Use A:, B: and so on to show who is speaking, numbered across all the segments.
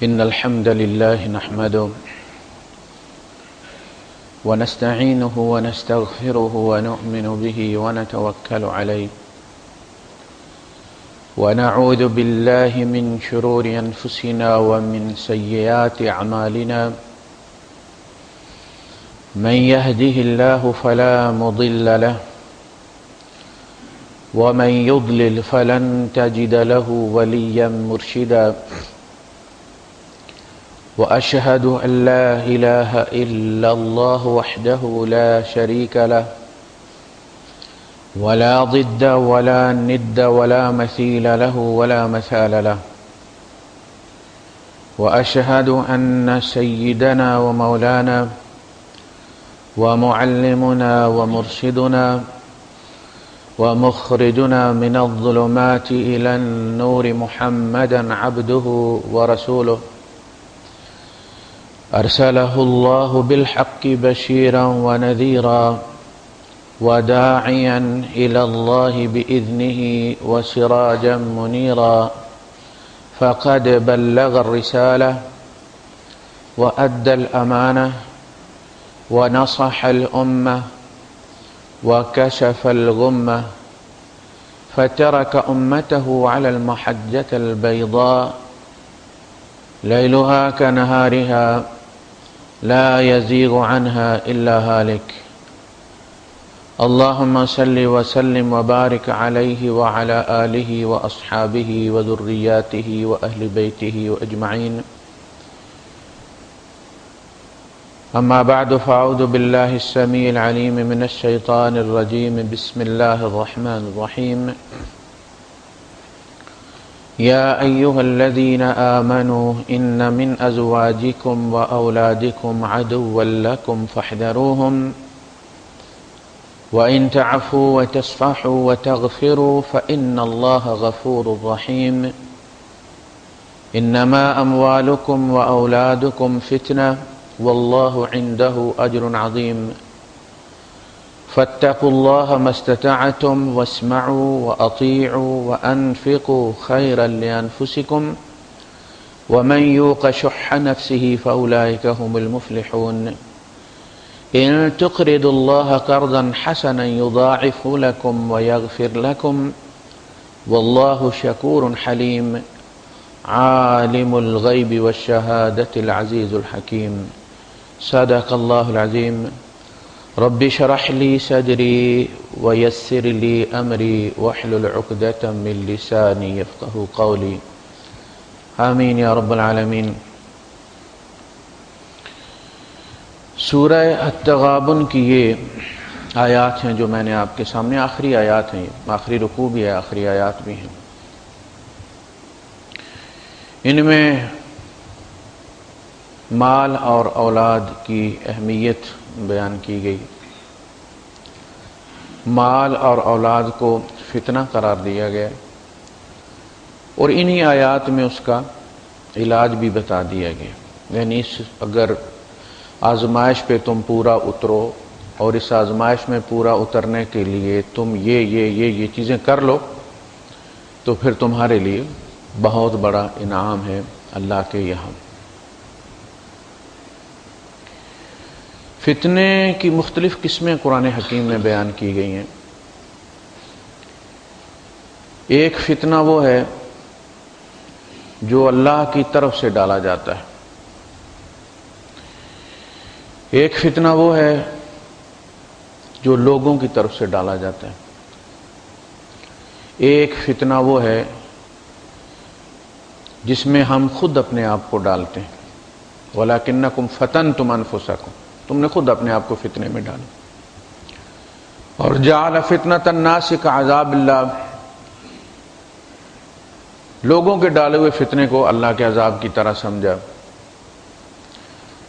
A: إن الحمد لله نحمده ونستعينه ونستغفره ونؤمن به ونتوكل عليه ونعوذ بالله من شرور أنفسنا ومن سيئات أعمالنا من يهده الله فلا مضل له ومن يضلل فلن تجد له وليا مرشدا وأشهد أن لا إله إلا الله وحده لا شريك له ولا ضد ولا ند ولا مثيل له ولا مثال له وأشهد أن سيدنا ومولانا ومعلمنا ومرشدنا ومخرجنا من الظلمات إلى النور محمدا عبده ورسوله أرسله الله بالحق بشيرا ونذيرا وداعيا إلى الله بإذنه وسراجا منيرا فقد بلغ الرسالة وأدى الأمانة ونصح الأمة وكشف الغمة فترك أمته على المحجة البيضاء ليلها كنهارها لا يزيغ عنها إلا هالك اللهم صل وسلم وبارك عليه وعلى آله وأصحابه وذرياته وأهل بيته أجمعين أما بعد فأعوذ بالله السميع العليم من الشيطان الرجيم بسم الله الرحمن الرحيم يا أيها الذين آمنوا إن من أزواجكم وأولادكم عدوا لكم فاحذروهم وإن تعفوا وتصفحوا وتغفروا فإن الله غفور رحيم إنما أموالكم وأولادكم فتنة والله عنده أجر عظيم فاتقوا الله ما استطعتم واسمعوا وأطيعوا وأنفقوا خيرا لأنفسكم ومن يوق شح نفسه فأولئك هم المفلحون إن تقرضوا الله قرضا حسنا يضاعف لكم ويغفر لكم والله شكور حليم عالم الغيب والشهادة العزيز الحكيم صدق الله العظيم رب اشرح لي صدري ويسر لي أمري واحلل عقدة من لساني يفقه قولي آمین یا رب العالمین۔ سورہ التغابن کی یہ آیات ہیں جو میں نے آپ کے سامنے، آخری آیات ہیں، آخری رکوع بھی ہے، آخری آیات بھی ہیں۔ ان میں مال اور اولاد کی اہمیت بیان کی گئی، مال اور اولاد کو فتنہ قرار دیا گیا، اور انہی آیات میں اس کا علاج بھی بتا دیا گیا۔ یعنی اگر آزمائش پہ تم پورا اترو اور اس آزمائش میں پورا اترنے کے لیے تم یہ چیزیں کر لو تو پھر تمہارے لیے بہت بڑا انعام ہے اللہ کے یہاں۔ فتنے کی مختلف قسمیں قرآن حکیم میں بیان کی گئی ہیں۔ ایک فتنہ وہ ہے جو اللہ کی طرف سے ڈالا جاتا ہے، ایک فتنہ وہ ہے جو لوگوں کی طرف سے ڈالا جاتا ہے، ایک فتنہ وہ ہے جس میں ہم خود اپنے آپ کو ڈالتے ہیں۔ وَلَكِنَّكُمْ فَتَنْتُمْ أَنفُسَكُمْ، تم نے خود اپنے آپ کو فتنے میں ڈالا۔ اور جعل فتنة الناس كعذاب اللہ، لوگوں کے ڈالے ہوئے فتنے کو اللہ کے عذاب کی طرح سمجھا۔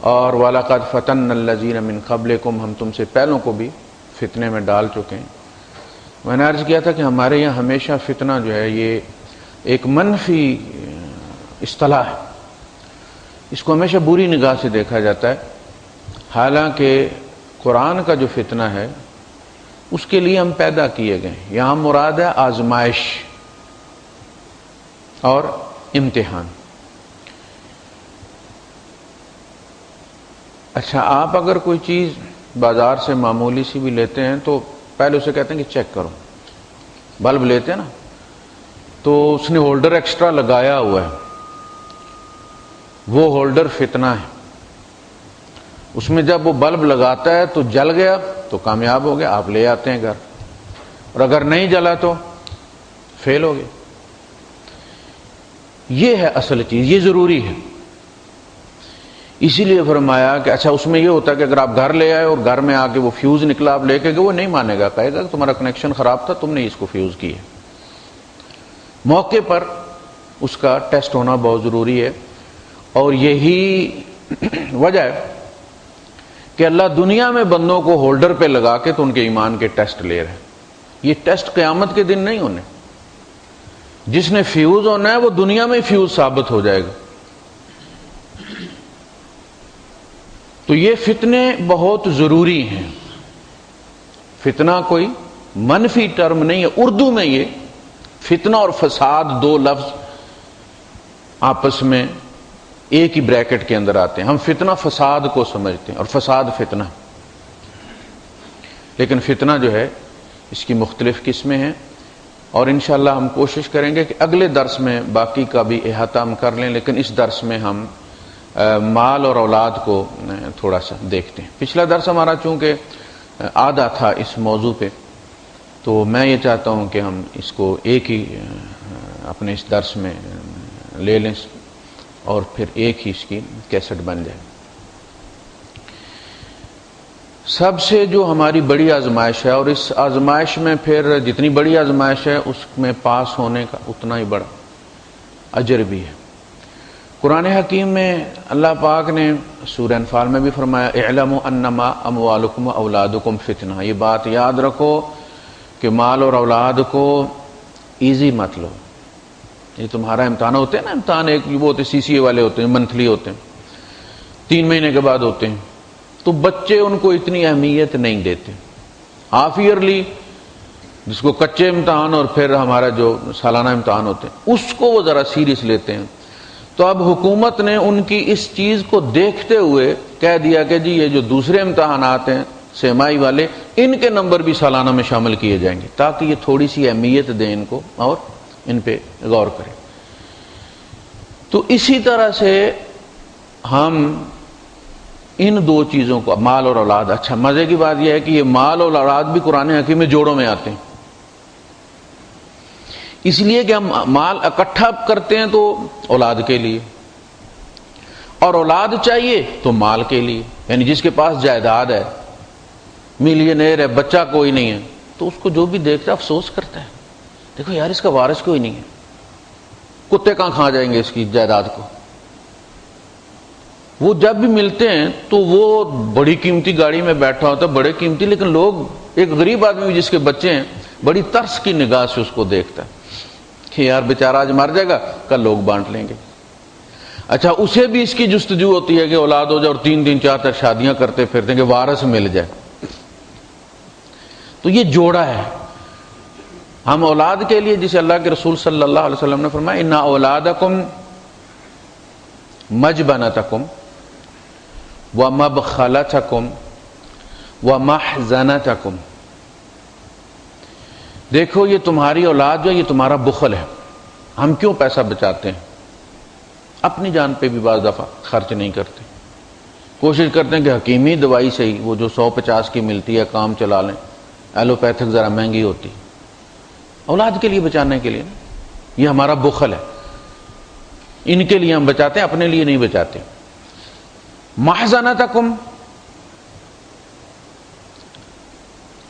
A: اور وَلَقَدْ فَتَنَّا الَّذِينَ مِنْ قَبْلِكُمْ، ہم تم سے پہلوں کو بھی فتنے میں ڈال چکے ہیں۔ میں نے عرض کیا تھا کہ ہمارے یہاں ہمیشہ فتنہ جو ہے یہ ایک منفی اصطلاح ہے، اس کو ہمیشہ بری نگاہ سے دیکھا جاتا ہے، حالانکہ قرآن کا جو فتنہ ہے اس کے لیے ہم پیدا کیے گئے ہیں۔ یہاں مراد ہے آزمائش اور امتحان۔ اچھا آپ اگر کوئی چیز بازار سے معمولی سی بھی لیتے ہیں تو پہلے اسے کہتے ہیں کہ چیک کرو. بلب لیتے ہیں نا تو اس نے ہولڈر ایکسٹرا لگایا ہوا ہے, وہ ہولڈر فتنہ ہے. اس میں جب وہ بلب لگاتا ہے تو جل گیا تو کامیاب ہو گیا, آپ لے آتے ہیں گھر, اور اگر نہیں جلا تو فیل ہو گیا. یہ ہے اصل چیز, یہ ضروری ہے. اسی لیے فرمایا کہ اچھا اس میں یہ ہوتا ہے کہ اگر آپ گھر لے آئے اور گھر میں آ کے وہ فیوز نکلا آپ لے کے گئے, وہ نہیں مانے گا, کہے گا کہ تمہارا کنیکشن خراب تھا, تم نے اس کو فیوز کی ہے. موقع پر اس کا ٹیسٹ ہونا بہت ضروری ہے, اور یہی وجہ ہے کہ اللہ دنیا میں بندوں کو ہولڈر پہ لگا کے تو ان کے ایمان کے ٹیسٹ لے رہے ہیں. یہ ٹیسٹ قیامت کے دن نہیں ہونے. جس نے فیوز ہونا ہے وہ دنیا میں فیوز ثابت ہو جائے گا. تو یہ فتنے بہت ضروری ہیں. فتنہ کوئی منفی ٹرم نہیں ہے. اردو میں یہ فتنہ اور فساد دو لفظ آپس میں ایک ہی بریکٹ کے اندر آتے ہیں. ہم فتنہ فساد کو سمجھتے ہیں اور فساد فتنہ, لیکن فتنہ جو ہے اس کی مختلف قسمیں ہیں, اور انشاءاللہ ہم کوشش کریں گے کہ اگلے درس میں باقی کا بھی احاطہ ہم کر لیں, لیکن اس درس میں ہم مال اور اولاد کو تھوڑا سا دیکھتے ہیں. پچھلا درس ہمارا چونکہ آدھا تھا اس موضوع پہ, تو میں یہ چاہتا ہوں کہ ہم اس کو ایک ہی اپنے اس درس میں لے لیں اور پھر ایک ہی اس کی کیسٹ بن جائے. سب سے جو ہماری بڑی آزمائش ہے, اور اس آزمائش میں پھر جتنی بڑی آزمائش ہے اس میں پاس ہونے کا اتنا ہی بڑا اجر بھی ہے. قرآن حکیم میں اللہ پاک نے سورہ انفال میں بھی فرمایا اعلموا انما اموالکم و اولادکم فتنہ. یہ بات یاد رکھو کہ مال اور اولاد کو ایزی مت لو. یہ تمہارا امتحان ہوتے ہیں نا, امتحان ایک وہ ہوتے سی سی اے والے ہوتے ہیں, منتھلی ہوتے ہیں, 3 مہینے کے بعد ہوتے ہیں, تو بچے ان کو اتنی اہمیت نہیں دیتے. ہاف ایئرلی جس کو کچے امتحان اور پھر ہمارا جو سالانہ امتحان ہوتے ہیں اس کو وہ ذرا سیریس لیتے ہیں. تو اب حکومت نے ان کی اس چیز کو دیکھتے ہوئے کہہ دیا کہ جی یہ جو دوسرے امتحانات ہیں سیمائی والے, ان کے نمبر بھی سالانہ میں شامل کیے جائیں گے, تاکہ یہ تھوڑی سی اہمیت دیں ان کو اور ان پہ غور کریں. تو اسی طرح سے ہم ان دو چیزوں کو, مال اور اولاد. اچھا مزے کی بات یہ ہے کہ یہ مال اور اولاد بھی قرآن حکیم میں جوڑوں میں آتے ہیں, اس لیے کہ ہم مال اکٹھا کرتے ہیں تو اولاد کے لیے, اور اولاد چاہیے تو مال کے لیے. یعنی جس کے پاس جائیداد ہے, ملینئر ہے, بچہ کوئی نہیں ہے, تو اس کو جو بھی دیکھتا ہے افسوس کرتا ہے, دیکھو یار اس کا وارث کوئی نہیں ہے, کتے کہاں کھا جائیں گے اس کی جائیداد کو. وہ جب بھی ملتے ہیں تو وہ بڑی قیمتی گاڑی میں بیٹھا ہوتا ہے, بڑے قیمتی, لیکن لوگ, ایک غریب آدمی جس کے بچے ہیں بڑی ترس کی نگاہ سے اس کو دیکھتا ہے کہ یار بیچارہ آج مر جائے گا, کل لوگ بانٹ لیں گے. اچھا اسے بھی اس کی جستجو ہوتی ہے کہ اولاد ہو جائے, اور 3 4 شادیاں کرتے پھرتے ہیں کہ وارث مل جائے. تو یہ جوڑا ہے. ہم اولاد کے لیے, جسے اللہ کے رسول صلی اللہ علیہ وسلم نے فرمایا ان اولادکم مجبنتکم ومبخلتکم ومحزنتکم. دیکھو یہ تمہاری اولاد جو ہے یہ تمہارا بخل ہے. ہم کیوں پیسہ بچاتے ہیں؟ اپنی جان پہ بھی بعض دفعہ خرچ نہیں کرتے, کوشش کرتے ہیں کہ حکیمی دوائی سے ہی, وہ جو 150 کی ملتی ہے کام چلا لیں, ایلوپیتھک ذرا مہنگی ہوتی. اولاد کے لیے بچانے کے لیے, یہ ہمارا بخل ہے. ان کے لیے ہم بچاتے ہیں, اپنے لیے نہیں بچاتے. محزنتکم,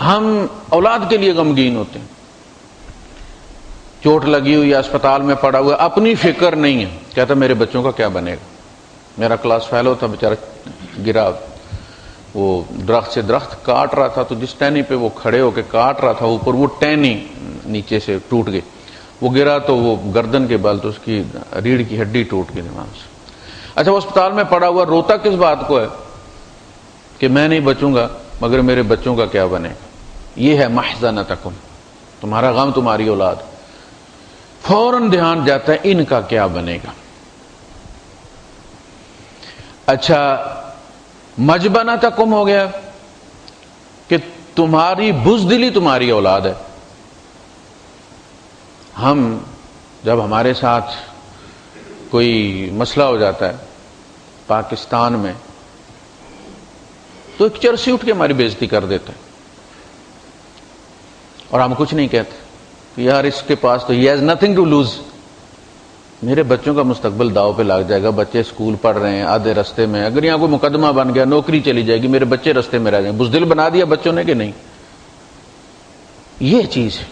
A: ہم اولاد کے لیے غمگین ہوتے ہیں. چوٹ لگی ہوئی ہے, اسپتال میں پڑا ہوا ہے, اپنی فکر نہیں ہے, کہتا میرے بچوں کا کیا بنے گا. میرا کلاس فیلو تھا بیچارہ, گرا, وہ درخت سے درخت کاٹ رہا تھا, تو جس ٹہنی پہ وہ کھڑے ہو کے کاٹ رہا تھا اوپر, وہ ٹہنی نیچے سے ٹوٹ گئی, وہ گرا تو وہ گردن کے بل, تو اس کی ریڑھ کی ہڈی ٹوٹ گئی دماغ سے. اچھا وہ اسپتال میں پڑا ہوا, روتا کس بات کو ہے کہ میں نہیں بچوں گا مگر میرے بچوں کا کیا بنے گا. یہ ہے محزنتکم, تمہارا غم تمہاری اولاد. فوراً دھیان جاتا ہے ان کا کیا بنے گا. اچھا مجبنہ تک کم ہو گیا کہ تمہاری بزدلی تمہاری اولاد ہے. ہم جب ہمارے ساتھ کوئی مسئلہ ہو جاتا ہے پاکستان میں تو ایک چرسی اٹھ کے ہماری بے عزتی کر دیتا ہے اور ہم کچھ نہیں کہتے کہ یار اس کے پاس تو he has nothing to lose. میرے بچوں کا مستقبل داؤ پہ لگ جائے گا, بچے اسکول پڑھ رہے ہیں آدھے رستے میں, اگر یہاں کوئی مقدمہ بن گیا نوکری چلی جائے گی, میرے بچے رستے میں رہ جائیں. بزدل بنا دیا بچوں نے کہ نہیں. یہ چیز ہے.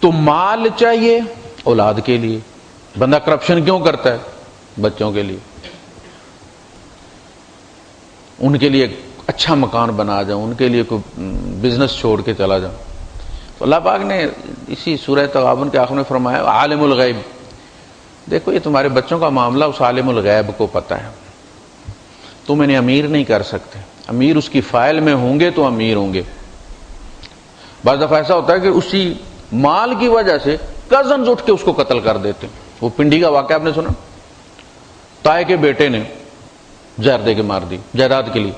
A: تو مال چاہیے اولاد کے لیے. بندہ کرپشن کیوں کرتا ہے؟ بچوں کے لیے, ان کے لیے اچھا مکان بنا جاؤں, ان کے لیے کوئی بزنس چھوڑ کے چلا جاؤں. تو اللہ پاک نے اسی سورہ تغابن کے آخر میں فرمایا عالم الغیب. دیکھو یہ تمہارے بچوں کا معاملہ اس عالم الغیب کو پتہ ہے, تم انہیں امیر نہیں کر سکتے. امیر اس کی فائل میں ہوں گے تو امیر ہوں گے. بعض دفعہ ایسا ہوتا ہے کہ اسی مال کی وجہ سے کزنز اٹھ کے اس کو قتل کر دیتے. وہ پنڈی کا واقعہ آپ نے سنا, تائے کے بیٹے نے زہر دے کے مار دی جائیداد کے لیے.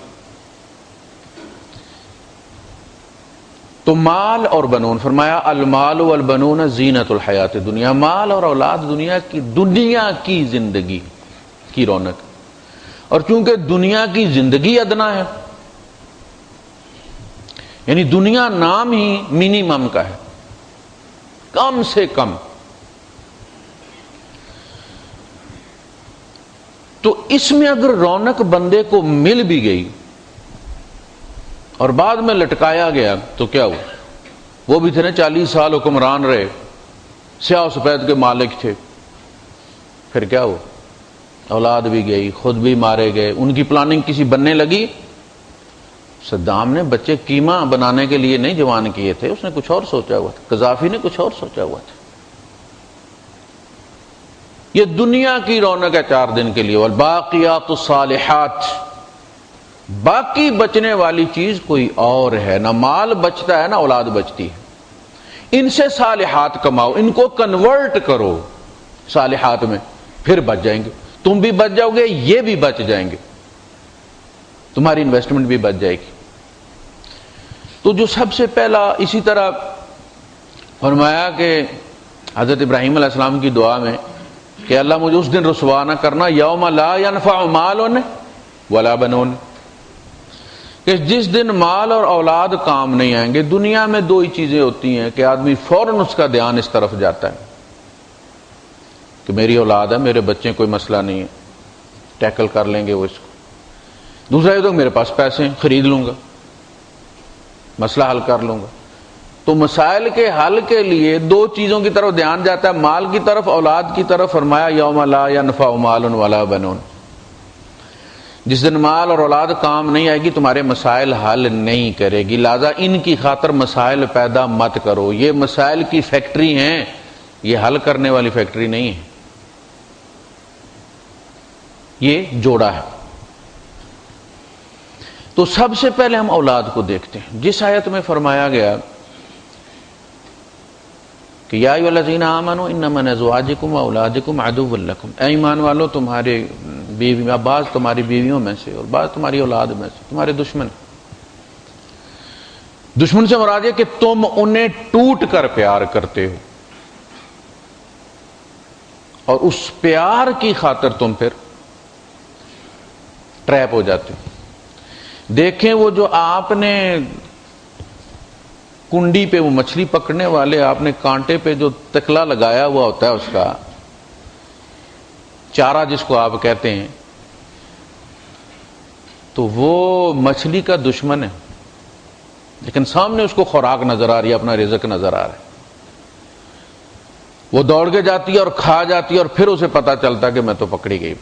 A: تو مال اور بنون, فرمایا المال والبنون زینت الحیات دنیا. مال اور اولاد دنیا کی زندگی کی رونق. اور چونکہ دنیا کی زندگی ادنا ہے, یعنی دنیا نام ہی منیمم کا ہے, کم سے کم, تو اس میں اگر رونق بندے کو مل بھی گئی اور بعد میں لٹکایا گیا تو کیا ہوا؟ وہ بھی تھے نا 40 سال حکمران رہے, سیاہ و سفید کے مالک تھے, پھر کیا ہوا؟ اولاد بھی گئی, خود بھی مارے گئے. ان کی پلاننگ کسی بننے لگی. صدام نے بچے قیمہ بنانے کے لیے نہیں جوان کیے تھے, اس نے کچھ اور سوچا ہوا تھا. قذافی نے کچھ اور سوچا ہوا تھا. یہ دنیا کی رونق ہے 4 دن کے لیے. والباقیات الصالحات, باقی بچنے والی چیز کوئی اور ہے. نہ مال بچتا ہے نہ اولاد بچتی ہے. ان سے صالحات کماؤ, ان کو کنورٹ کرو صالحات میں, پھر بچ جائیں گے. تم بھی بچ جاؤ گے, یہ بھی بچ جائیں گے, تمہاری انویسٹمنٹ بھی بچ جائے گی. تو جو سب سے پہلا اسی طرح فرمایا کہ حضرت ابراہیم علیہ السلام کی دعا میں کہ اللہ مجھے اس دن رسوا نہ کرنا, یوم لا ینفع مال ولا بنون, کہ جس دن مال اور اولاد کام نہیں آئیں گے. دنیا میں 2 ہی چیزیں ہوتی ہیں کہ آدمی فوراً اس کا دھیان اس طرف جاتا ہے کہ میری اولاد ہے, میرے بچے, کوئی مسئلہ نہیں ہے, ٹیکل کر لیں گے وہ اس کو. دوسرا یہ تو میرے پاس پیسے ہیں, خرید لوں گا, مسئلہ حل کر لوں گا. تو مسائل کے حل کے لیے 2 چیزوں کی طرف دھیان جاتا ہے, مال کی طرف, اولاد کی طرف. فرمایا یوم لا ینفع مال ولا بنون, جس دن مال اور اولاد کام نہیں آئے گی تمہارے مسائل حل نہیں کرے گی. لہذا ان کی خاطر مسائل پیدا مت کرو. یہ مسائل کی فیکٹری ہیں, یہ حل کرنے والی فیکٹری نہیں ہے. یہ جوڑا ہے. تو سب سے پہلے ہم اولاد کو دیکھتے ہیں. جس آیت میں فرمایا گیا کہ یا ایھا الذین آمنوا انما من ازواجکم واولادکم عدو لکم, اے ایمان والو تمہارے بیوی, بعض تمہاری بیویوں میں سے اور بعض تمہاری اولاد میں سے تمہارے دشمن. دشمن سے مراد ہے کہ تم انہیں ٹوٹ کر پیار کرتے ہو اور اس پیار کی خاطر تم پھر ٹریپ ہو جاتے ہو. دیکھیں وہ جو آپ نے کنڈی پہ, وہ مچھلی پکڑنے والے, آپ نے کانٹے پہ جو تکلا لگایا ہوا ہوتا ہے, اس کا چارہ جس کو آپ کہتے ہیں, تو وہ مچھلی کا دشمن ہے, لیکن سامنے اس کو خوراک نظر آ رہی ہے, اپنا رزق نظر آ رہا ہے. وہ دوڑ کے جاتی ہے اور کھا جاتی ہے, اور پھر اسے پتا چلتا ہے کہ میں تو پکڑی گئی.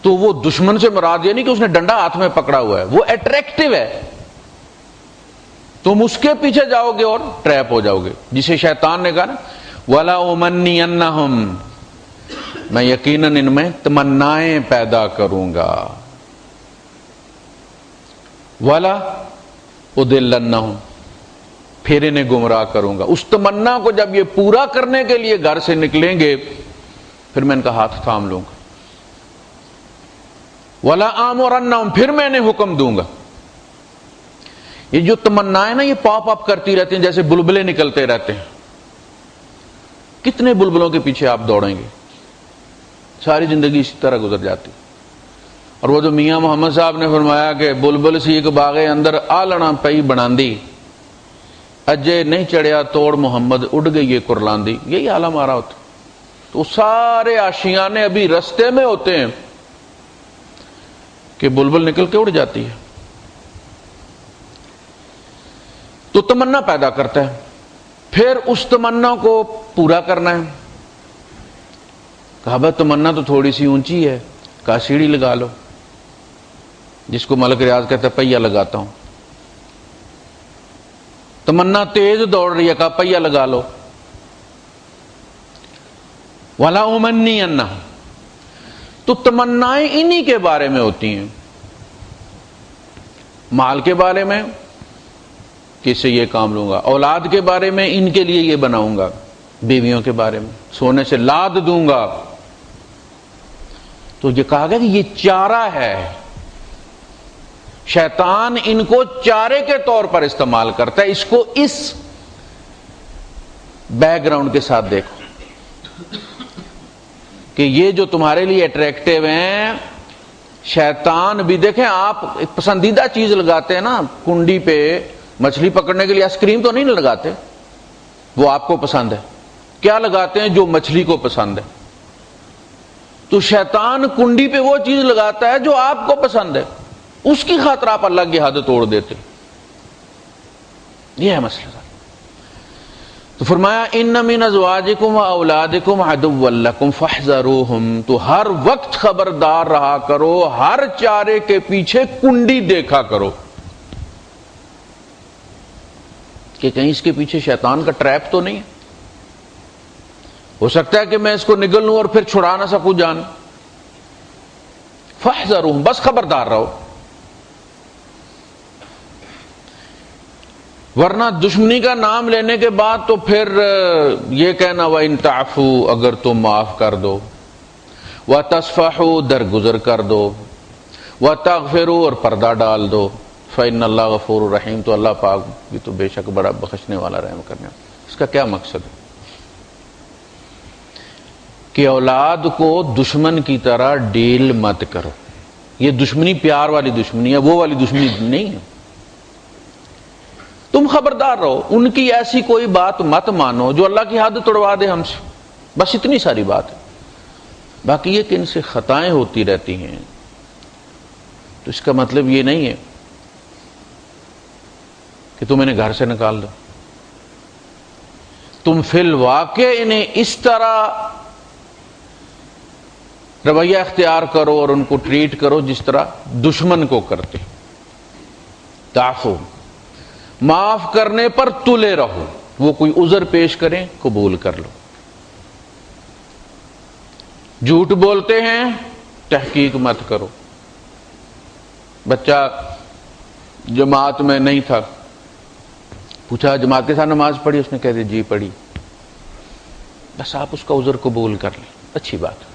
A: تو وہ دشمن سے مراد یہ نہیں کہ اس نے ڈنڈا ہاتھ میں پکڑا ہوا ہے, وہ اٹریکٹیو ہے, تم اس کے پیچھے جاؤ گے اور ٹریپ ہو جاؤ گے. جسے شیطان نے کہا نا وَلَا أُمَنِّيَنَّهُمْ, میں یقیناً ان میں تمنائیں پیدا کروں گا. وَلَا أُضِلَّنَّهُمْ, پھر انہیں گمراہ کروں گا. اس تمنا کو جب یہ پورا کرنے کے لیے گھر سے نکلیں گے, پھر میں ان کا ہاتھ تھام لوں گا. وَلَا آمُرَنَّهُمْ، پھر میں نے حکم دوں گا. یہ جو تمنائیں نا یہ پاپ اپ کرتی رہتی ہیں جیسے بلبلے نکلتے رہتے ہیں. کتنے بلبلوں کے پیچھے آپ دوڑیں گے؟ ساری زندگی اسی طرح گزر جاتی. اور وہ جو میاں محمد صاحب نے فرمایا کہ بلبل سی ایک باغے اندر آلنا پئی بناندی، اجے نہیں چڑھیا توڑ محمد اڑ گئی یہ کرلاندی، یہی حال ہمارا ہوتا. تو سارے آشیانے ابھی رستے میں ہوتے ہیں کہ بلبل نکل کے اڑ جاتی ہے. تو تمنا پیدا کرتا ہے، پھر اس تمنا کو پورا کرنا ہے. کہا بھائی تمنا تو تھوڑی سی اونچی ہے، کہا سیڑھی لگا لو، جس کو ملک ریاض کہتا ہے پہیا لگاتا ہوں. تمنا تیز دوڑ رہی ہے، کہا پہیا لگا لو. وَلَا أُمَنِّيَنَّهُمْ، تو تمنائیں انہی کے بارے میں ہوتی ہیں. مال کے بارے میں کہ اس سے یہ کام لوں گا، اولاد کے بارے میں ان کے لیے یہ بناؤں گا، بیویوں کے بارے میں سونے سے لاد دوں گا. تو یہ کہا گیا کہ یہ چارہ ہے، شیطان ان کو چارے کے طور پر استعمال کرتا ہے. اس کو اس بیک گراؤنڈ کے ساتھ دیکھو کہ یہ جو تمہارے لیے اٹریکٹیو ہیں، شیطان بھی دیکھیں آپ ایک پسندیدہ چیز لگاتے ہیں نا کنڈی پہ مچھلی پکڑنے کے لیے، آئس کریم تو نہیں لگاتے، وہ آپ کو پسند ہے. کیا لگاتے ہیں؟ جو مچھلی کو پسند ہے. تو شیطان کنڈی پہ وہ چیز لگاتا ہے جو آپ کو پسند ہے، اس کی خاطر آپ اللہ کی حد توڑ دیتے. یہ ہے مسئلہ. تو فرمایا ان من ازواجکم و اولادکم عدوا لکم فاحذروہم، تو ہر وقت خبردار رہا کرو، ہر چارے کے پیچھے کنڈی دیکھا کرو کہ کہیں اس کے پیچھے شیطان کا ٹریپ تو نہیں ہے. ہو سکتا ہے کہ میں اس کو نگل لوں اور پھر چھڑا نہ سکوں جان. فاحذروہم، بس خبردار رہو. ورنہ دشمنی کا نام لینے کے بعد تو پھر یہ کہنا وَإِن تَعْفُوا، اگر تم معاف کر دو، وَتَصْفَحُوا، درگزر کر دو، وَتَغْفِرُوا، اور پردہ ڈال دو، فَإِنَّ اللَّهَ غَفُورٌ رَحِيمٌ، تو اللہ پاک بھی تو بے شک بڑا بخشنے والا رحم کرنے والا. اس کا کیا مقصد ہے؟ کہ اولاد کو دشمن کی طرح ڈیل مت کرو. یہ دشمنی پیار والی دشمنی ہے، وہ والی دشمنی نہیں ہے. تم خبردار رہو، ان کی ایسی کوئی بات مت مانو جو اللہ کی حد توڑوا دے ہم سے. بس اتنی ساری بات ہے. باقی یہ کہ ان سے خطائیں ہوتی رہتی ہیں تو اس کا مطلب یہ نہیں ہے کہ تم انہیں گھر سے نکال دو. تم فی الواقع انہیں اس طرح رویہ اختیار کرو اور ان کو ٹریٹ کرو جس طرح دشمن کو کرتے. تعفو، معاف کرنے پر تلے رہو. وہ کوئی عذر پیش کریں قبول کر لو. جھوٹ بولتے ہیں تحقیق مت کرو. بچہ جماعت میں نہیں تھا، پوچھا جماعت کے ساتھ نماز پڑھی؟ اس نے کہہ دیا جی پڑھی. بس آپ اس کا عذر قبول کر لیں، اچھی بات.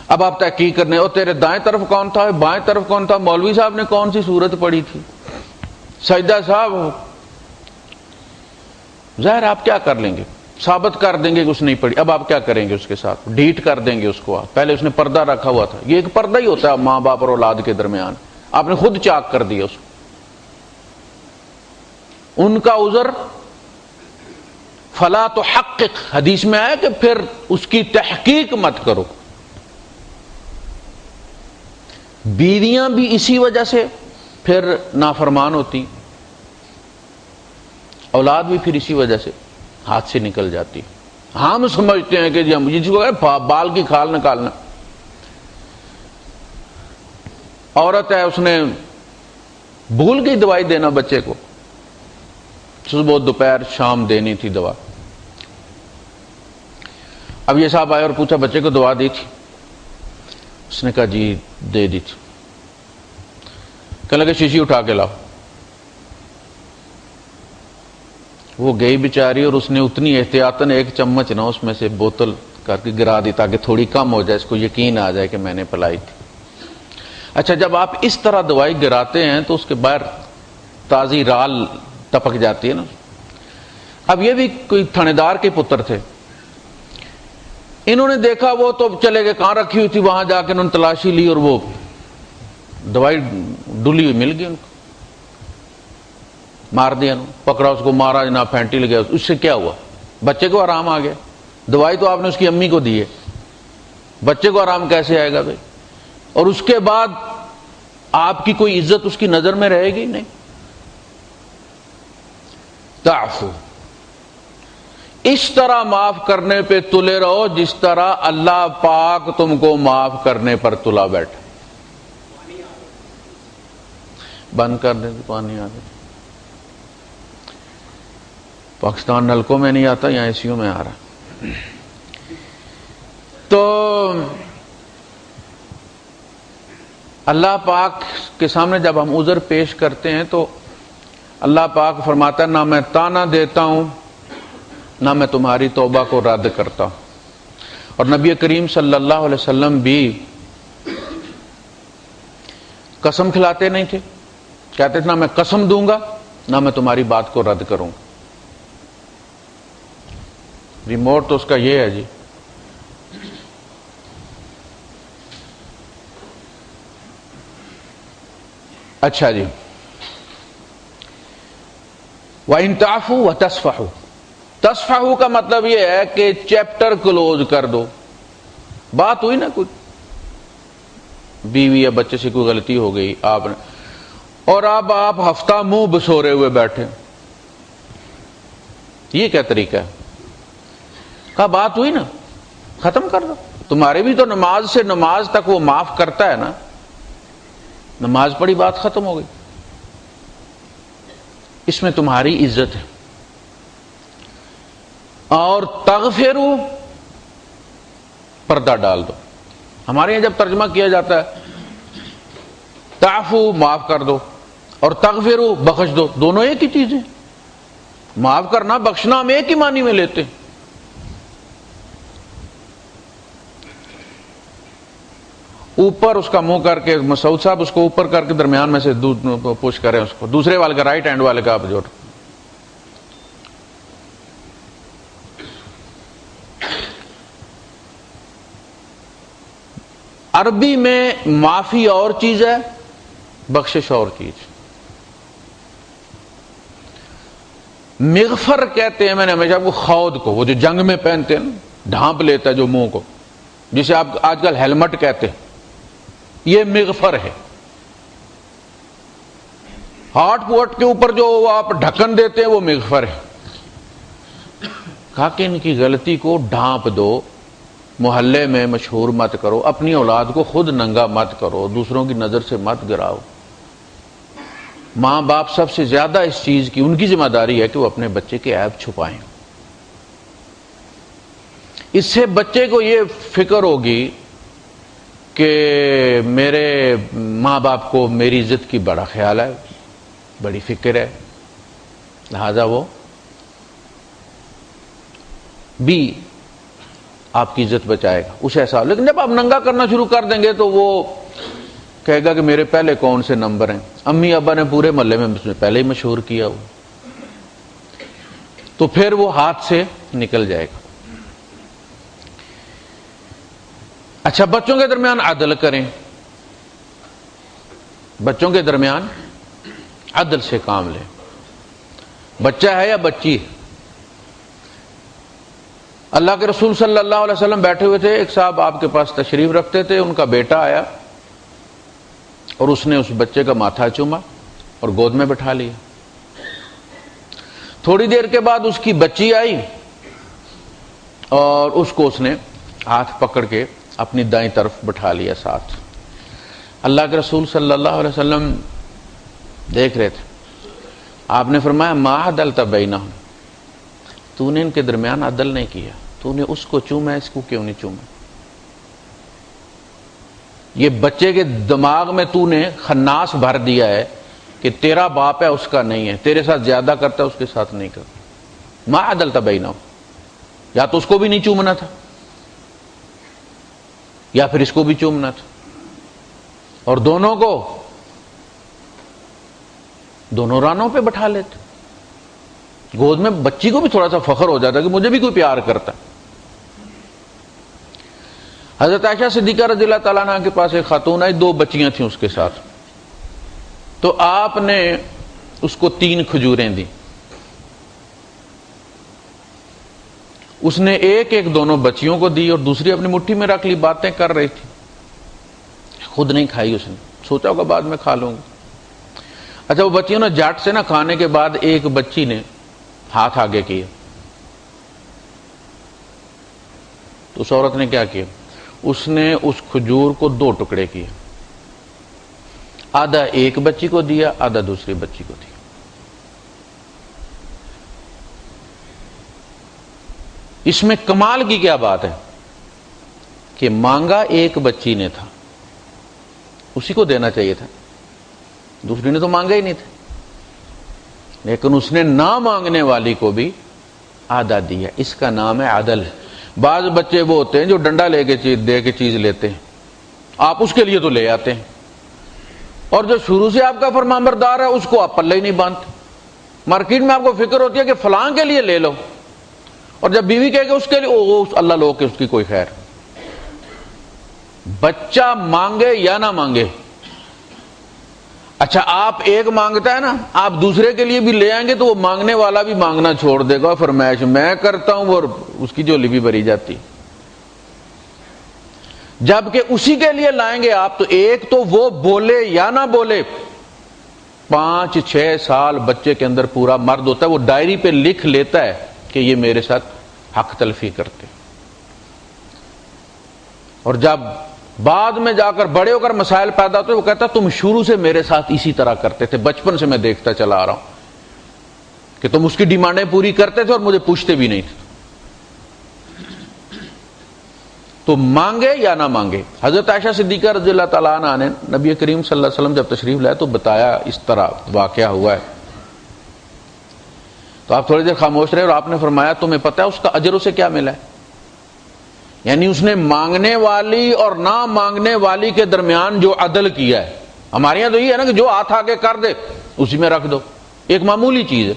A: اب آپ تحقیق کرنے، اور تیرے دائیں طرف کون تھا، بائیں طرف کون تھا، مولوی صاحب نے کون سی سورت پڑھی تھی، سجدہ صاحب. ظاہر آپ کیا کر لیں گے؟ ثابت کر دیں گے کہ اس نے نہیں پڑھی. اب آپ کیا کریں گے؟ اس کے ساتھ ڈیٹ کر دیں گے اس کو. آپ پہلے اس نے پردہ رکھا ہوا تھا. یہ ایک پردہ ہی ہوتا ہے ماں باپ اور اولاد کے درمیان. آپ نے خود چاک کر دیا اس کو. ان کا عذر فلا تحقق، حدیث میں آیا کہ پھر اس کی تحقیق مت کرو. بیویاں بھی اسی وجہ سے پھر نافرمان ہوتی، اولاد بھی پھر اسی وجہ سے ہاتھ سے نکل جاتی. ہم سمجھتے ہیں کہ جی ہم جس کو بال کی کھال نکالنا. عورت ہے، اس نے بھول گئی دوائی دینا بچے کو، صبح دوپہر شام دینی تھی دوا. اب یہ صاحب آئے اور پوچھا بچے کو دوا دی تھی؟ اس نے کہا جی دے دی تھی. کہنے لگے شیشی اٹھا کے لاؤ. وہ گئی بیچاری اور اس نے اتنی احتیاطاً ایک چمچ نہ اس میں سے بوتل کر کے گرا دی تاکہ تھوڑی کم ہو جائے، اس کو یقین آ جائے کہ میں نے پلائی تھی۔ اچھا جب آپ اس طرح دوائی گراتے ہیں تو اس کے باہر تازی رال ٹپک جاتی ہے نا۔ اب یہ بھی کوئی تھانے دار کے پتر تھے، انہوں نے دیکھا وہ تو چلے گئے، کہاں رکھی ہوئی تھی وہاں جا کے انہوں نے تلاشی لی اور وہ دوائی ڈلی ہوئی مل گئی ان کو، مار دیا انہوں نے، پکڑا اس کو، مارا جناب، پھینٹی لگیا، اس سے کیا ہوا؟ بچے کو آرام آ گیا۔ دوائی تو آپ نے اس کی امی کو دی ہے، بچے کو آرام کیسے آئے گا بھائی؟ اور اس کے بعد آپ کی کوئی عزت اس کی نظر میں رہے گی نہیں۔ تعفو، اس طرح معاف کرنے پہ تلے رہو جس طرح اللہ پاک تم کو معاف کرنے پر تلا بیٹھے۔ بند کر دیں پانی آ گیا، پاکستان نلکوں میں نہیں آتا، یہاں ایسیوں میں آ رہا۔ تو اللہ پاک کے سامنے جب ہم عذر پیش کرتے ہیں تو اللہ پاک فرماتا ہے نہ میں تانا دیتا ہوں نہ میں تمہاری توبہ کو رد کرتا ہوں۔ اور نبی کریم صلی اللہ علیہ وسلم بھی قسم کھلاتے نہیں تھے، کہتے تھے نہ میں قسم دوں گا نہ میں تمہاری بات کو رد کروں گا۔ ریموٹ تو اس کا یہ ہے جی۔ اچھا جی، وَإِن تَعْفُوا وَتَصْفَحُوا، تصفحوا کا مطلب یہ ہے کہ چیپٹر کلوز کر دو۔ بات ہوئی نا کچھ، بیوی یا بچے سے کوئی غلطی ہو گئی آپ نے، اور اب آپ ہفتہ منہ بسورے ہوئے بیٹھے، یہ کیا طریقہ ہے؟ کہا بات ہوئی نا، ختم کر دو۔ تمہارے بھی تو نماز سے نماز تک وہ معاف کرتا ہے نا، نماز پڑھی بات ختم ہو گئی، اس میں تمہاری عزت ہے۔ اور تغفروا، پردہ ڈال دو۔ ہمارے یہاں جب ترجمہ کیا جاتا ہے تعفو معاف کر دو اور تغفروا بخش دو، دونوں ایک ہی چیزیں، معاف کرنا بخشنا ہم ایک ہی معنی میں لیتے ہیں۔ اوپر اس کا منہ کر کے، مسعود صاحب اس کو اوپر کر کے درمیان میں سے دودھ پوش کریں، اس کو دوسرے والے کا، رائٹ ہینڈ والے کا آپ جوڑ۔ عربی میں معافی اور چیز ہے، بخشش اور چیز۔ مغفر کہتے ہیں، میں نے ہمیشہ آپ کو خود کو، وہ جو جنگ میں پہنتے ہیں نا، ڈھانپ لیتا ہے جو منہ کو، جسے آپ آج کل ہیلمٹ کہتے ہیں، یہ مغفر ہے۔ ہارٹ پوٹ کے اوپر جو آپ ڈھکن دیتے ہیں وہ مغفر ہے۔ کہا کہ ان کی غلطی کو ڈھانپ دو، محلے میں مشہور مت کرو، اپنی اولاد کو خود ننگا مت کرو، دوسروں کی نظر سے مت گراؤ۔ ماں باپ سب سے زیادہ اس چیز کی ان کی ذمہ داری ہے کہ وہ اپنے بچے کے عیب چھپائیں۔ اس سے بچے کو یہ فکر ہوگی کہ میرے ماں باپ کو میری عزت کی بڑا خیال ہے، بڑی فکر ہے، لہذا وہ بھی آپ کی عزت بچائے گا، اسے احساس۔ لیکن جب آپ ننگا کرنا شروع کر دیں گے تو وہ کہے گا کہ میرے پہلے کون سے نمبر ہیں، امی ابا نے پورے محلے میں پہلے ہی مشہور کیا ہو، تو پھر وہ ہاتھ سے نکل جائے گا۔ اچھا، بچوں کے درمیان عدل کریں، بچوں کے درمیان عدل سے کام لیں۔ بچہ ہے یا بچی ہے، اللہ کے رسول صلی اللہ علیہ وسلم بیٹھے ہوئے تھے، ایک صاحب آپ کے پاس تشریف رکھتے تھے، ان کا بیٹا آیا اور اس نے اس بچے کا ماتھا چوما اور گود میں بٹھا لیا۔ تھوڑی دیر کے بعد اس کی بچی آئی اور اس کو اس نے ہاتھ پکڑ کے اپنی دائیں طرف بٹھا لیا ساتھ۔ اللہ کے رسول صلی اللہ علیہ وسلم دیکھ رہے تھے، آپ نے فرمایا ما عدلت بینہم، تو نے ان کے درمیان عدل نہیں کیا، تو نے اس کو چوما، اس کو کیوں نہیں چوما؟ یہ بچے کے دماغ میں تو نے خناس بھر دیا ہے کہ تیرا باپ ہے اس کا نہیں ہے، تیرے ساتھ زیادہ کرتا ہے اس کے ساتھ نہیں کرتا۔ ما عدلت بینہم، یا تو اس کو بھی نہیں چومنا تھا یا پھر اس کو بھی چومنا تھا، اور دونوں کو دونوں رانوں پہ بٹھا لیتے، گود میں بچی کو بھی تھوڑا سا فخر ہو جاتا کہ مجھے بھی کوئی پیار کرتا۔ حضرت عائشہ صدیقہ رضی اللہ تعالیٰ عنہ کے پاس ایک خاتون آئی، 2 بچیاں تھیں اس کے ساتھ، تو آپ نے اس کو 3 کھجوریں دی، اس نے ایک دونوں بچیوں کو دی اور دوسری اپنی مٹھی میں رکھ لی، باتیں کر رہی تھی، خود نہیں کھائی، اس نے سوچا ہوگا بعد میں کھا لوں گی۔ اچھا وہ بچیوں نے جھٹ سے کھانے کے بعد ایک بچی نے ہاتھ آگے کیا، تو اس عورت نے کیا کیا، اس نے اس کھجور کو 2 ٹکڑے کیے، آدھا ایک بچی کو دیا، آدھا دوسری بچی کو دیا۔ اس میں کمال کی کیا بات ہے کہ مانگا ایک بچی نے تھا، اسی کو دینا چاہیے تھا، دوسری نے تو مانگا ہی نہیں تھا، لیکن اس نے نہ مانگنے والی کو بھی آدھا دیا۔ اس کا نام ہے عدل۔ بعض بچے وہ ہوتے ہیں جو ڈنڈا لے کے دے کے چیز لیتے ہیں، آپ اس کے لیے تو لے آتے ہیں، اور جو شروع سے آپ کا فرمانبردار ہے اس کو آپ پلے ہی نہیں باندھتے۔ مارکیٹ میں آپ کو فکر ہوتی ہے کہ فلاں کے لیے لے لو، اور جب بیوی کہے کہ اس کے لیے اللہ لو کہ اس کی کوئی خیر۔ بچہ مانگے یا نہ مانگے، اچھا آپ ایک مانگتا ہے نا، آپ دوسرے کے لیے بھی لے آئیں گے تو وہ مانگنے والا بھی مانگنا چھوڑ دے گا، فرمائش میں کرتا ہوں اور اس کی جھولی بھی بھری جاتی۔ جبکہ اسی کے لیے لائیں گے آپ تو ایک تو وہ بولے یا نہ بولے، 5-6 سال بچے کے اندر پورا مرد ہوتا ہے، وہ ڈائری پہ لکھ لیتا ہے کہ یہ میرے ساتھ حق تلفی کرتے، اور جب بعد میں جا کر بڑے ہو کر مسائل پیدا ہوتے وہ کہتا تم شروع سے میرے ساتھ اسی طرح کرتے تھے، بچپن سے میں دیکھتا چلا آ رہا ہوں کہ تم اس کی ڈیمانڈیں پوری کرتے تھے اور مجھے پوچھتے بھی نہیں تھے۔ تو مانگے یا نہ مانگے، حضرت عائشہ صدیقہ رضی اللہ تعالیٰ عنہ نے نبی کریم صلی اللہ علیہ وسلم جب تشریف لائے تو بتایا اس طرح واقعہ ہوا ہے، تو آپ تھوڑی دیر خاموش رہے اور آپ نے فرمایا تمہیں پتہ ہے اس کا اجر اسے کیا ملا ہے؟ یعنی اس نے مانگنے والی اور نہ مانگنے والی کے درمیان جو عدل کیا ہے۔ ہمارے یہاں تو یہ ہے نا کہ جو ہاتھ آگے کر دے اسی میں رکھ دو، ایک معمولی چیز ہے،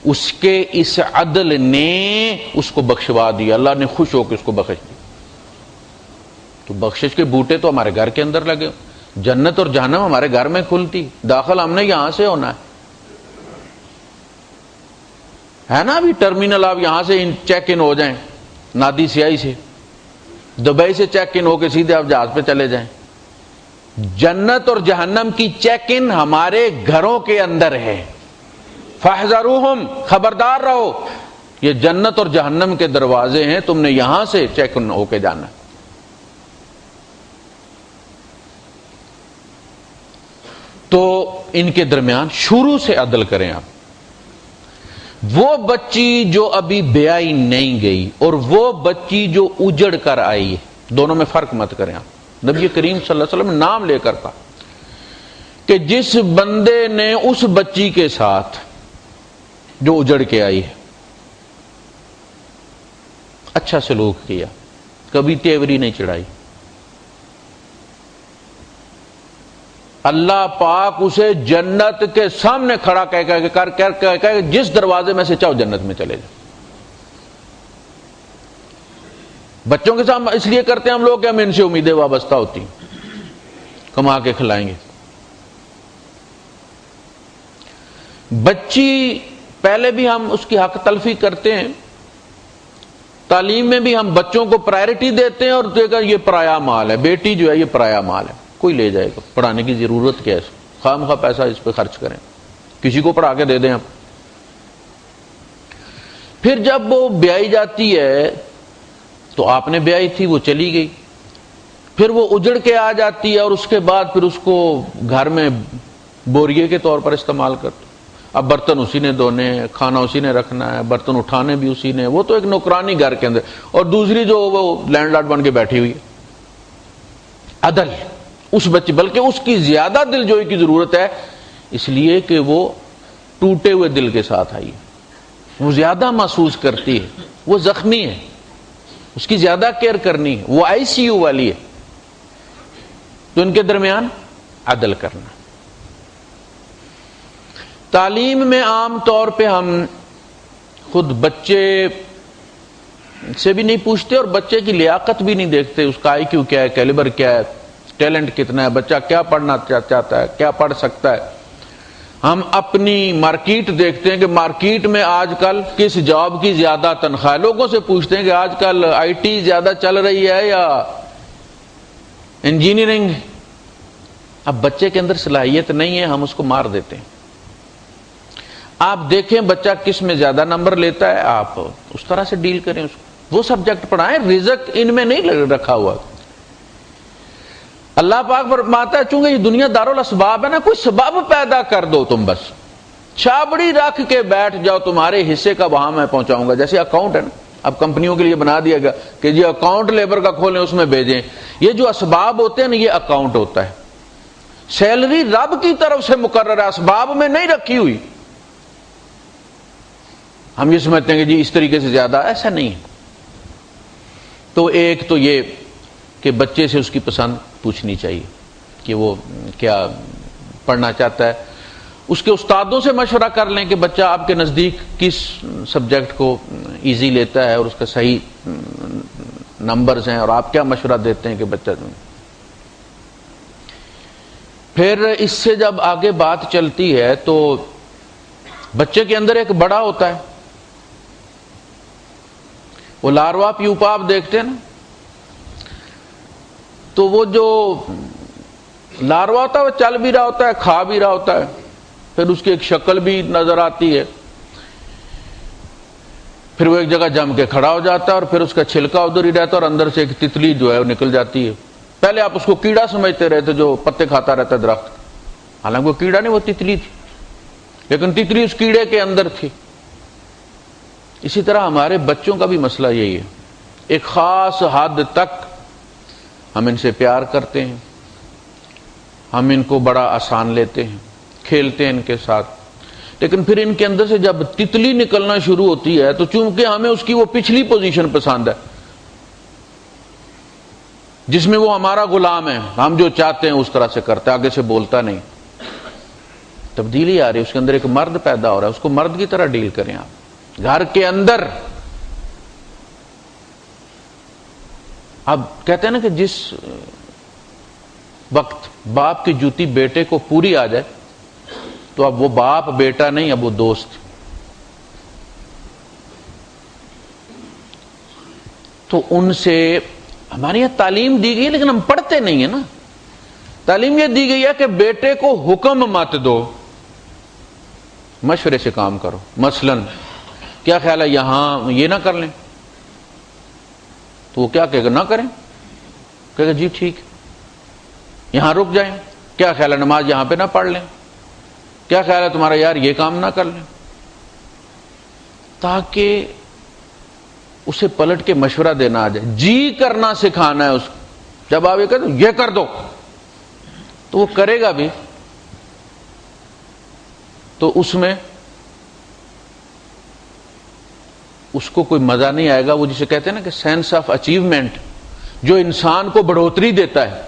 A: اس کے اس عدل نے اس کو بخشوا دیا، اللہ نے خوش ہو کے اس کو بخش دیا۔ تو بخشش کے بوٹے تو ہمارے گھر کے اندر لگے، جنت اور جہنم ہمارے گھر میں کھلتی، داخل ہم نے یہاں سے ہونا ہے نا۔ ابھی ٹرمینل آپ یہاں سے چیک ان ہو جائیں، نادی سیائی سے، دبئی سے چیک ان ہو کے سیدھے آپ جہاز پہ چلے جائیں۔ جنت اور جہنم کی چیک ان ہمارے گھروں کے اندر ہے، فاحذروہم، خبردار رہو، یہ جنت اور جہنم کے دروازے ہیں، تم نے یہاں سے چیک ان ہو کے جانا۔ تو ان کے درمیان شروع سے عدل کریں آپ۔ وہ بچی جو ابھی بیائی نہیں گئی اور وہ بچی جو اجڑ کر آئی ہے، دونوں میں فرق مت کریں آپ۔ نبی کریم صلی اللہ علیہ وسلم نام لے کر کہا کہ جس بندے نے اس بچی کے ساتھ جو اجڑ کے آئی ہے اچھا سلوک کیا، کبھی تیوری نہیں چڑھائی، اللہ پاک اسے جنت کے سامنے کھڑا کہہ جس دروازے میں سے چاہو جنت میں چلے جاؤ۔ بچوں کے ساتھ اس لیے کرتے ہیں ہم لوگ کہ ہمیں ان سے امیدیں وابستہ ہوتی ہیں، کما کے کھلائیں گے۔ بچی پہلے بھی ہم اس کی حق تلفی کرتے ہیں، تعلیم میں بھی ہم بچوں کو پرائرٹی دیتے ہیں اور یہ پرایا مال ہے، بیٹی جو ہے یہ پرایا مال ہے، کوئی لے جائے گا، پڑھانے کی ضرورت کیا ہے، خام خواہ پیسہ اس پہ خرچ کریں، کسی کو پڑھا کے دے دیں آپ۔ پھر جب وہ بیائی جاتی ہے تو آپ نے بیائی تھی، وہ چلی گئی، پھر وہ اجڑ کے آ جاتی ہے اور اس کے بعد پھر اس کو گھر میں بوریے کے طور پر استعمال کرتے، اب برتن اسی نے دھونے، کھانا اسی نے رکھنا ہے، برتن اٹھانے بھی اسی نے، وہ تو ایک نوکرانی گھر کے اندر، اور دوسری جو وہ لینڈ لارڈ بن کے بیٹھی ہوئی ہے۔ عدل اس بچے، بلکہ اس کی زیادہ دل جوئی کی ضرورت ہے، اس لیے کہ وہ ٹوٹے ہوئے دل کے ساتھ آئی ہے، وہ زیادہ محسوس کرتی ہے، وہ زخمی ہے۔ اس کی زیادہ کیئر کرنی ہے، وہ آئی سی یو والی ہے، تو ان کے درمیان عدل کرنا۔ تعلیم میں عام طور پہ ہم خود بچے سے بھی نہیں پوچھتے اور بچے کی لیاقت بھی نہیں دیکھتے، اس کا آئی کیو کیا ہے، کیلیبر کیا ہے، ٹیلنٹ کتنا ہے، بچہ کیا پڑھنا چاہتا ہے، کیا پڑھ سکتا ہے۔ ہم اپنی مارکیٹ دیکھتے ہیں کہ مارکیٹ میں آج کل کس جاب کی زیادہ تنخواہ، لوگوں سے پوچھتے ہیں کہ آج کل آئی ٹی زیادہ چل رہی ہے یا انجینئرنگ۔ اب بچے کے اندر صلاحیت نہیں ہے، ہم اس کو مار دیتے ہیں۔ آپ دیکھیں بچہ کس میں زیادہ نمبر لیتا ہے، آپ اس طرح سے ڈیل کریں اس کو، وہ سبجیکٹ پڑھائیں، رزق ان میں نہیں رکھا ہوا۔ اللہ پاک فرماتا ہے چونکہ یہ دنیا دارالاسباب ہے نا، کوئی سبب پیدا کر دو، تم بس چھابڑی رکھ کے بیٹھ جاؤ، تمہارے حصے کا وہاں میں پہنچاؤں گا۔ جیسے اکاؤنٹ ہے نا، اب کمپنیوں کے لیے بنا دیا گیا کہ جی اکاؤنٹ لیبر کا کھولیں، اس میں بھیجیں۔ یہ جو اسباب ہوتے ہیں نا، یہ اکاؤنٹ ہوتا ہے۔ سیلری رب کی طرف سے مقرر ہے، اسباب میں نہیں رکھی ہوئی۔ ہم یہ سمجھتے ہیں کہ جی اس طریقے سے زیادہ، ایسا نہیں ہے۔ تو ایک تو یہ کہ بچے سے اس کی پسند پوچھنی چاہیے کہ وہ کیا پڑھنا چاہتا ہے۔ اس کے استادوں سے مشورہ کر لیں کہ بچہ آپ کے نزدیک کس سبجیکٹ کو ایزی لیتا ہے اور اس کا صحیح نمبرز ہیں، اور آپ کیا مشورہ دیتے ہیں کہ بچہ۔ پھر اس سے جب آگے بات چلتی ہے تو بچے کے اندر ایک بڑا ہوتا ہے، وہ لاروا پیوپا آپ دیکھتے ہیں نا، تو وہ جو لاروا ہوتا ہے وہ چل بھی رہا ہوتا ہے، کھا بھی رہا ہوتا ہے، پھر اس کی ایک شکل بھی نظر آتی ہے، پھر وہ ایک جگہ جم کے کھڑا ہو جاتا ہے اور پھر اس کا چھلکا ادھر ہی رہتا ہے اور اندر سے ایک تتلی جو ہے وہ نکل جاتی ہے۔ پہلے آپ اس کو کیڑا سمجھتے رہے تھے جو پتے کھاتا رہتا ہے درخت، حالانکہ وہ کیڑا نہیں، وہ تتلی تھی، لیکن تتلی اس کیڑے کے اندر تھی۔ اسی طرح ہمارے بچوں کا بھی مسئلہ یہی ہے، ایک خاص حد تک ہم ان سے پیار کرتے ہیں، ہم ان کو بڑا آسان لیتے ہیں، کھیلتے ہیں ان کے ساتھ، لیکن پھر ان کے اندر سے جب تتلی نکلنا شروع ہوتی ہے تو چونکہ ہمیں اس کی وہ پچھلی پوزیشن پسند ہے جس میں وہ ہمارا غلام ہے، ہم جو چاہتے ہیں اس طرح سے کرتا ہے، آگے سے بولتا نہیں، تبدیلی آ رہی ہے، اس کے اندر ایک مرد پیدا ہو رہا ہے، اس کو مرد کی طرح ڈیل کریں آپ گھر کے اندر۔ اب کہتے ہیں نا کہ جس وقت باپ کی جوتی بیٹے کو پوری آ جائے تو اب وہ باپ بیٹا نہیں، اب وہ دوست۔ تو ان سے ہمارے یہاں تعلیم دی گئی ہے لیکن ہم پڑھتے نہیں ہیں نا۔ تعلیم یہ دی گئی ہے کہ بیٹے کو حکم مت دو، مشورے سے کام کرو۔ مثلاً کیا خیال ہے یہاں یہ نہ کر لیں، تو وہ کیا کہے گا، نہ کریں، کہے گا جی ٹھیک، یہاں رک جائیں، کیا خیال ہے نماز یہاں پہ نہ پڑھ لیں، کیا خیال ہے تمہارا یار یہ کام نہ کر لیں، تاکہ اسے پلٹ کے مشورہ دینا آ جائے۔ جی کرنا سکھانا ہے اس کو، جب آپ یہ کہتے ہیں یہ کر دو تو وہ کرے گا بھی، تو اس میں اس کو کوئی مزہ نہیں آئے گا۔ وہ جسے کہتے ہیں نا کہ سینس آف اچیومنٹ، جو انسان کو بڑھوتری دیتا ہے۔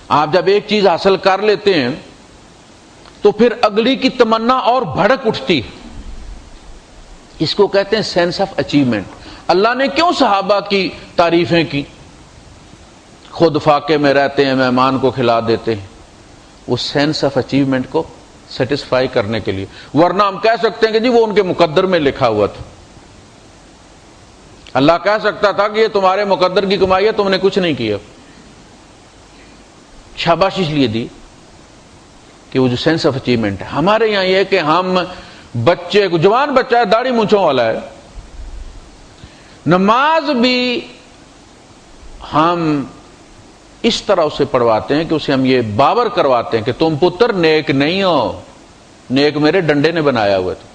A: آپ جب ایک چیز حاصل کر لیتے ہیں تو پھر اگلی کی تمنا اور بھڑک اٹھتی، اس کو کہتے ہیں سینس آف اچیومنٹ۔ اللہ نے کیوں صحابہ کی تعریفیں کی؟ خود فاقے میں رہتے ہیں، مہمان کو کھلا دیتے ہیں، وہ سینس آف اچیومنٹ کو سیٹسفائی کرنے کے لیے، ورنہ ہم کہہ سکتے ہیں کہ جی وہ ان کے مقدر میں لکھا ہوا تھا۔ اللہ کہہ سکتا تھا کہ یہ تمہارے مقدر کی کمائی ہے، تم نے کچھ نہیں کیا۔ شاباش اس لیے دی کہ وہ جو سینس آف اچیومنٹ ہے۔ ہمارے یہاں یہ ہے کہ ہم بچے کو، جوان بچہ ہے، داڑھی مونچھوں والا ہے، نماز بھی ہم اس طرح اسے پڑھواتے ہیں کہ اسے ہم یہ باور کرواتے ہیں کہ تم پتر نیک نہیں ہو، نیک میرے ڈنڈے نے بنایا ہوا تھا۔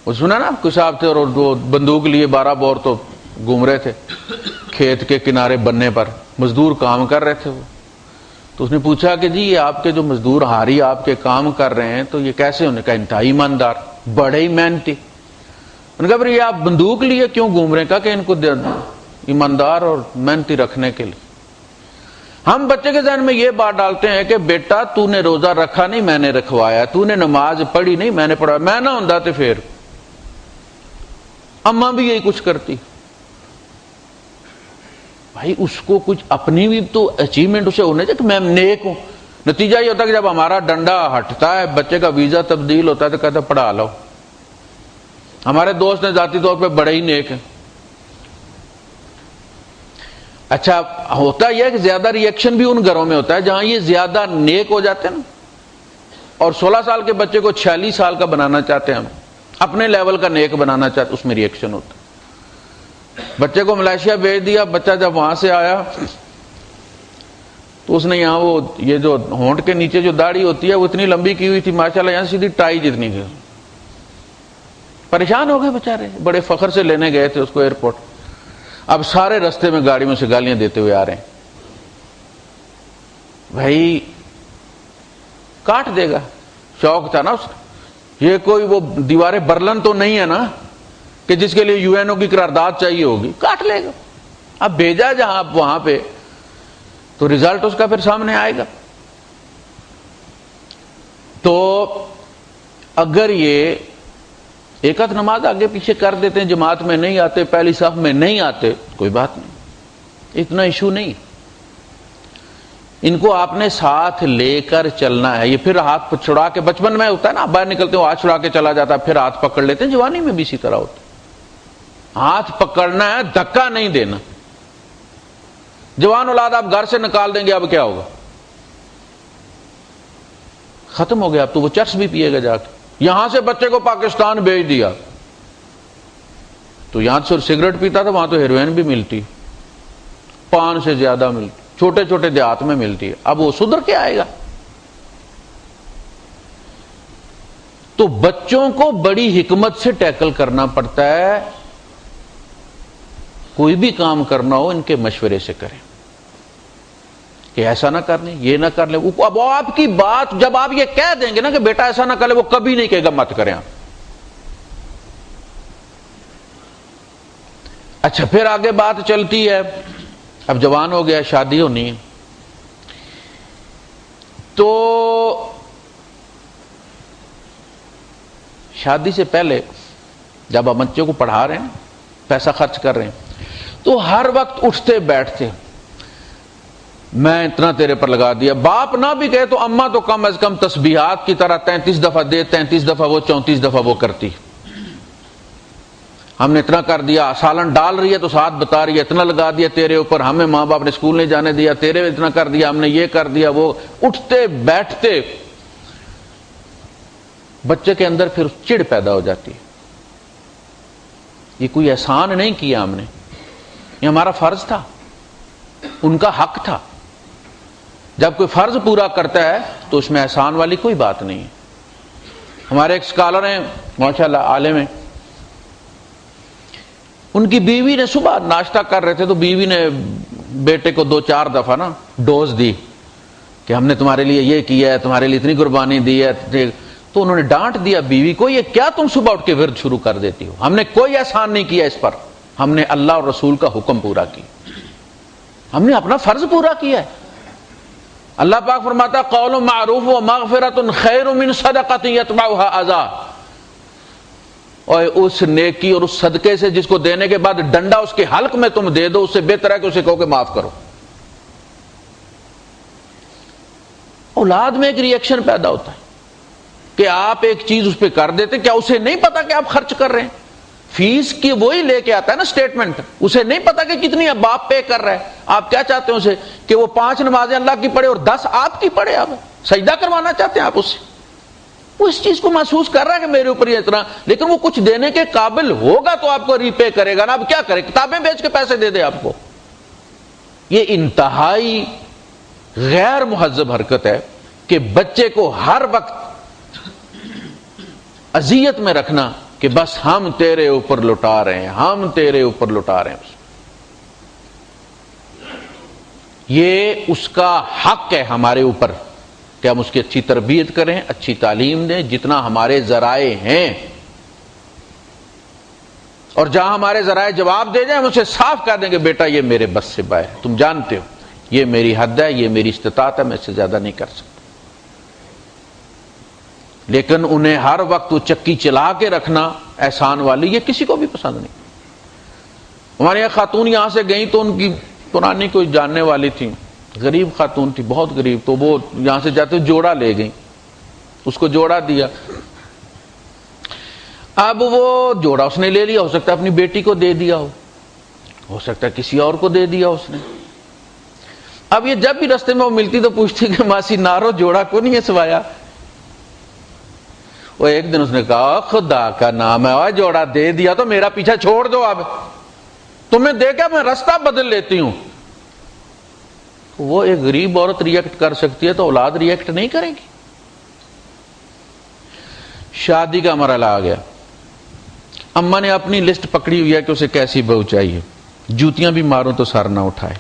A: وہ سنا نا کوئی صاحب تھے اور وہ بندوق لیے 12 بور تو گھوم رہے تھے کھیت کے کنارے بننے پر، مزدور کام کر رہے تھے وہ، تو اس نے پوچھا کہ جی یہ آپ کے جو مزدور ہاری آپ کے کام کر رہے ہیں تو یہ کیسے؟ انہوں نے کہا انتہائی ایماندار، بڑے ہی محنتی۔ نے کہا پھر یہ آپ بندوق لیے کیوں گھوم رہے ہیں؟ کہا کہ ان کو ایماندار اور محنتی رکھنے کے لیے۔ ہم بچے کے ذہن میں یہ بات ڈالتے ہیں کہ بیٹا تو نے روزہ رکھا نہیں، میں نے رکھوایا، تو نے نماز پڑھی نہیں، میں نے پڑھایا، میں نہ ہوندا تو پھر اماں بھی یہی کچھ کرتی۔ بھائی اس کو کچھ اپنی بھی تو اچیومنٹ اسے ہونے چاہیے کہ میں نیک ہوں۔ نتیجہ یہ ہوتا ہے کہ جب ہمارا ڈنڈا ہٹتا ہے، بچے کا ویزا تبدیل ہوتا ہے، تو کہتا ہے پڑھا لو۔ ہمارے دوست نے ذاتی طور پہ بڑے ہی نیک ہیں۔ اچھا ہوتا یہ ہے کہ زیادہ ری ایکشن بھی ان گھروں میں ہوتا ہے جہاں یہ زیادہ نیک ہو جاتے ہیں نا، اور 16 سال کے بچے کو 46 سال کا بنانا چاہتے ہیں ہم، اپنے لیول کا نیک بنانا چاہتے، اس میں ری ایکشن ہوتا ہے۔ بچے کو ملائیشیا بھیج دیا، بچہ جب وہاں سے آیا تو اس نے یہاں وہ یہ جو ہونٹ کے نیچے جو داڑھی ہوتی ہے وہ اتنی لمبی کی ہوئی تھی ماشاءاللہ، یہاں سیدھی ٹائی جتنی کی۔ پریشان ہو گئے بیچارے، بڑے فخر سے لینے گئے تھے اس کو ایئرپورٹ، اب سارے رستے میں گاڑی میں سے گالیاں دیتے ہوئے آ رہے ہیں۔ بھائی کاٹ دے گا، شوق تھا نا اس کا، یہ کوئی وہ دیواریں برلن تو نہیں ہے نا کہ جس کے لیے یو این او کی قرارداد چاہیے ہوگی، کاٹ لے گا۔ اب بھیجا جہاں وہاں پہ تو رزلٹ اس کا پھر سامنے آئے گا۔ تو اگر یہ ایک آدھ نماز آگے پیچھے کر دیتے ہیں، جماعت میں نہیں آتے، پہلی صف میں نہیں آتے، کوئی بات نہیں، اتنا ایشو نہیں۔ ان کو آپ نے ساتھ لے کر چلنا ہے۔ یہ پھر ہاتھ چھڑا کے، بچپن میں ہوتا ہے نا، باہر نکلتے ہو ہاتھ چھڑا کے چلا جاتا ہے، پھر ہاتھ پکڑ لیتے ہیں، جوانی میں بھی اسی طرح ہوتا ہے۔ ہاتھ پکڑنا ہے، دھکا نہیں دینا۔ جوان اولاد آپ گھر سے نکال دیں گے، اب کیا ہوگا؟ ختم ہو گیا، اب تو وہ چرس بھی پیے گا جا کے۔ یہاں سے بچے کو پاکستان بھیج دیا تو یہاں سے سگریٹ پیتا تھا، وہاں تو ہیروئن بھی ملتی، پان سے زیادہ ملتی، چھوٹے چھوٹے دیہات میں ملتی ہے۔ اب وہ سدھر کے آئے گا؟ تو بچوں کو بڑی حکمت سے ٹیکل کرنا پڑتا ہے۔ کوئی بھی کام کرنا ہو ان کے مشورے سے کریں کہ ایسا نہ کر لیں، یہ نہ کر لیں۔ اب آپ کی بات جب آپ یہ کہہ دیں گے نا کہ بیٹا ایسا نہ کر لے، وہ کبھی نہیں کہے گا مت کریں آپ۔ اچھا پھر آگے بات چلتی ہے، اب جوان ہو گیا، شادی ہونی ہے، تو شادی سے پہلے جب آپ بچوں کو پڑھا رہے ہیں، پیسہ خرچ کر رہے ہیں، تو ہر وقت اٹھتے بیٹھتے میں اتنا تیرے پر لگا دیا۔ باپ نہ بھی کہے تو اماں تو کم از کم تسبیحات کی طرح 33 دفعہ دے، 33 دفعہ وہ، 34 دفعہ وہ کرتی۔ ہم نے اتنا کر دیا، سالن ڈال رہی ہے تو ساتھ بتا رہی ہے، اتنا لگا دیا تیرے اوپر، ہمیں ماں باپ نے اسکول نہیں جانے دیا، تیرے اتنا کر دیا، ہم نے یہ کر دیا وہ۔ اٹھتے بیٹھتے بچے کے اندر پھر چڑ پیدا ہو جاتی ہے، یہ کوئی احسان نہیں کیا ہم نے، یہ ہمارا فرض تھا، ان کا حق تھا۔ جب کوئی فرض پورا کرتا ہے تو اس میں احسان والی کوئی بات نہیں ہے۔ ہمارے ایک اسکالر ہیں ماشاءاللہ، عالم ہیں، ان کی بیوی نے صبح ناشتہ کر رہے تھے تو بیوی نے بیٹے کو 2-4 دفعہ نا ڈوز دی کہ ہم نے تمہارے لیے یہ کیا ہے، تمہارے لیے اتنی قربانی دی ہے، تو انہوں نے ڈانٹ دیا بیوی کو، یہ کیا تم صبح اٹھ کے ورد شروع کر دیتی ہو؟ ہم نے کوئی احسان نہیں کیا اس پر، ہم نے اللہ اور رسول کا حکم پورا کیا، ہم نے اپنا فرض پورا کیا ہے۔ اللہ پاک فرماتا قول معروف و مغفرۃ خیر من صدقۃ یتبعها اذى، اور اس نیکی اور اس صدقے سے جس کو دینے کے بعد ڈنڈا اس کے حلق میں تم دے دو، اس سے بہتر ہے کہ اسے کہو کہ معاف کرو۔ اولاد میں ایک ری ایکشن پیدا ہوتا ہے کہ آپ ایک چیز اس پہ کر دیتے، کیا اسے نہیں پتا کہ آپ خرچ کر رہے ہیں؟ فیس کی وہی لے کے آتا ہے نا اسٹیٹمنٹ، اسے نہیں پتا کہ کتنی باپ پے کر رہا ہے۔ آپ کیا چاہتے ہیں اسے کہ وہ 5 نمازیں اللہ کی پڑھے اور 10 آپ کی پڑھے؟ آپ سجدہ کروانا چاہتے ہیں آپ اس سے؟ وہ اس چیز کو محسوس کر رہا ہے کہ میرے اوپر یہ اتنا، لیکن وہ کچھ دینے کے قابل ہوگا تو آپ کو ری پے کرے گا نا۔ اب کیا کرے؟ کتابیں بیچ کے پیسے دے دے آپ کو۔ یہ انتہائی غیر مہذب حرکت ہے کہ بچے کو ہر وقت اذیت میں رکھنا کہ بس ہم تیرے اوپر لٹا رہے ہیں، ہم تیرے اوپر لٹا رہے ہیں۔ یہ اس کا حق ہے ہمارے اوپر کہ ہم اس کی اچھی تربیت کریں، اچھی تعلیم دیں، جتنا ہمارے ذرائع ہیں۔ اور جہاں ہمارے ذرائع جواب دے جائیں ہم اسے صاف کہہ دیں گے بیٹا یہ میرے بس سے باہر ہے، تم جانتے ہو یہ میری حد ہے، یہ میری استطاعت ہے، میں اس سے زیادہ نہیں کر سکتا۔ لیکن انہیں ہر وقت وہ چکی چلا کے رکھنا احسان والی، یہ کسی کو بھی پسند نہیں۔ ہمارے یہاں خاتون یہاں سے گئیں تو ان کی پرانی کوئی جاننے والی تھی، غریب خاتون تھی، بہت غریب، تو وہ یہاں سے جاتے جوڑا لے گئیں، اس کو جوڑا دیا۔ اب وہ جوڑا اس نے لے لیا، ہو سکتا ہے اپنی بیٹی کو دے دیا ہو سکتا ہے کسی اور کو دے دیا اس نے۔ اب یہ جب بھی رستے میں وہ ملتی تو پوچھتی کہ ماسی نارو جوڑا کو نہیں ہے سوایا؟ وہ ایک دن اس نے کہا خدا کا نام ہے جوڑا دے دیا تو میرا پیچھا چھوڑ دو، اب تمہیں دیکھا میں راستہ بدل لیتی ہوں۔ وہ ایک غریب عورت ریئیکٹ کر سکتی ہے تو اولاد ریئیکٹ نہیں کرے گی۔ شادی کا مرحلہ آ گیا، اماں نے اپنی لسٹ پکڑی ہوئی ہے کہ اسے کیسی بہو چاہیے، جوتیاں بھی ماروں تو سر نہ اٹھائے،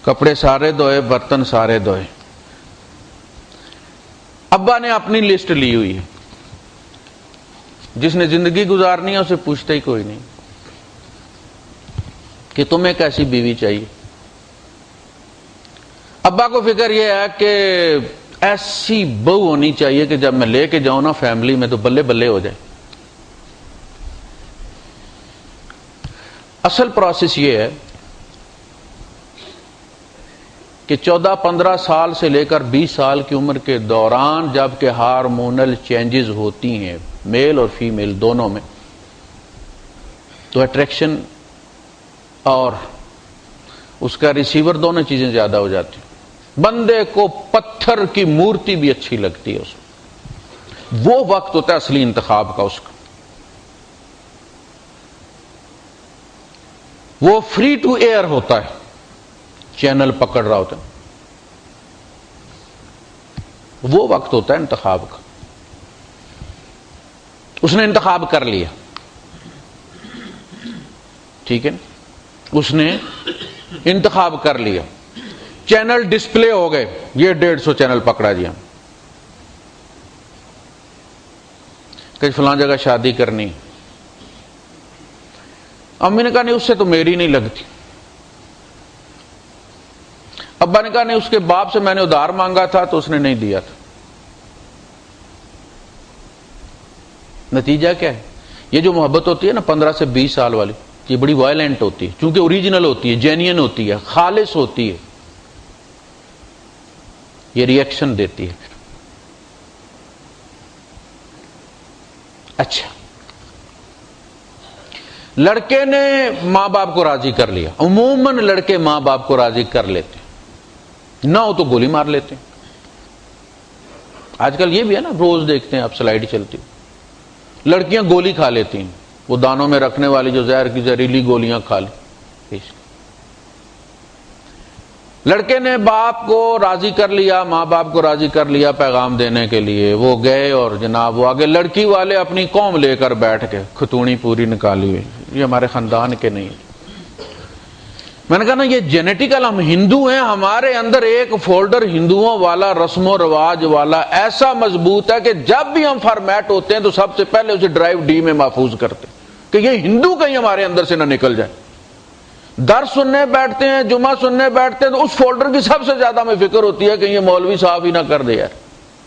A: کپڑے سارے دھوئے، برتن سارے دھوئے۔ ابا نے اپنی لسٹ لی ہوئی ہے، جس نے زندگی گزارنی ہے اسے پوچھتا ہی کوئی نہیں کہ تمہیں کیسی بیوی چاہیے۔ ابا کو فکر یہ ہے کہ ایسی بہو ہونی چاہیے کہ جب میں لے کے جاؤں نا فیملی میں تو بلے بلے ہو جائے۔ اصل پروسیس یہ ہے کہ 14-15 سال سے لے کر 20 سال کی عمر کے دوران جب کہ ہارمونل چینجز ہوتی ہیں میل اور فیمیل دونوں میں، تو اٹریکشن اور اس کا ریسیور دونوں چیزیں زیادہ ہو جاتی ہیں۔ بندے کو پتھر کی مورتی بھی اچھی لگتی ہے اس میں، وہ وقت ہوتا ہے اصلی انتخاب کا اس کا، وہ فری ٹو ایئر ہوتا ہے، چینل پکڑ رہا ہوتا ہے، وہ وقت ہوتا ہے انتخاب کا۔ اس نے انتخاب کر لیا، ٹھیک ہے، اس نے انتخاب کر لیا، چینل ڈسپلے ہو گئے، یہ 150 چینل پکڑا دیا کہ فلاں جگہ شادی کرنی۔ امی نے کہا نہیں اس سے تو میری نہیں لگتی، ابا نے کہا نہیں اس کے باپ سے میں نے ادھار مانگا تھا تو اس نے نہیں دیا تھا۔ نتیجہ کیا ہے؟ یہ جو محبت ہوتی ہے نا 15 سے 20 سال والی، یہ بڑی وائلنٹ ہوتی ہے، چونکہ اوریجنل ہوتی ہے، جینین ہوتی ہے، خالص ہوتی ہے، یہ ریئیکشن دیتی ہے۔ اچھا، لڑکے نے ماں باپ کو راضی کر لیا، عموماً لڑکے ماں باپ کو راضی کر لیتے، نہ ہو تو گولی مار لیتے ہیں۔ آج کل یہ بھی ہے نا، روز دیکھتے ہیں آپ سلائیڈ چلتی، لڑکیاں گولی کھا لیتی ہیں، وہ دانوں میں رکھنے والی جو زہر کی زہریلی گولیاں کھا لی۔ لڑکے نے باپ کو راضی کر لیا، ماں باپ کو راضی کر لیا پیغام دینے کے لیے، وہ گئے اور جناب وہ آگے لڑکی والے اپنی قوم لے کر بیٹھ کے ختونی پوری نکالی ہوئی، یہ ہمارے خاندان کے نہیں۔ میں نے کہا نا یہ جینیٹیکل، ہم ہندو ہیں، ہمارے اندر ایک فولڈر ہندوؤں والا رسم و رواج والا ایسا مضبوط ہے کہ جب بھی ہم فارمیٹ ہوتے ہیں تو سب سے پہلے اسے ڈرائیو ڈی میں محفوظ کرتے ہیں کہ یہ ہندو کہیں ہمارے اندر سے نہ نکل جائے۔ درس سننے بیٹھتے ہیں، جمعہ سننے بیٹھتے ہیں تو اس فولڈر کی سب سے زیادہ ہمیں فکر ہوتی ہے کہ یہ مولوی صاحب ہی نہ کر دے یار،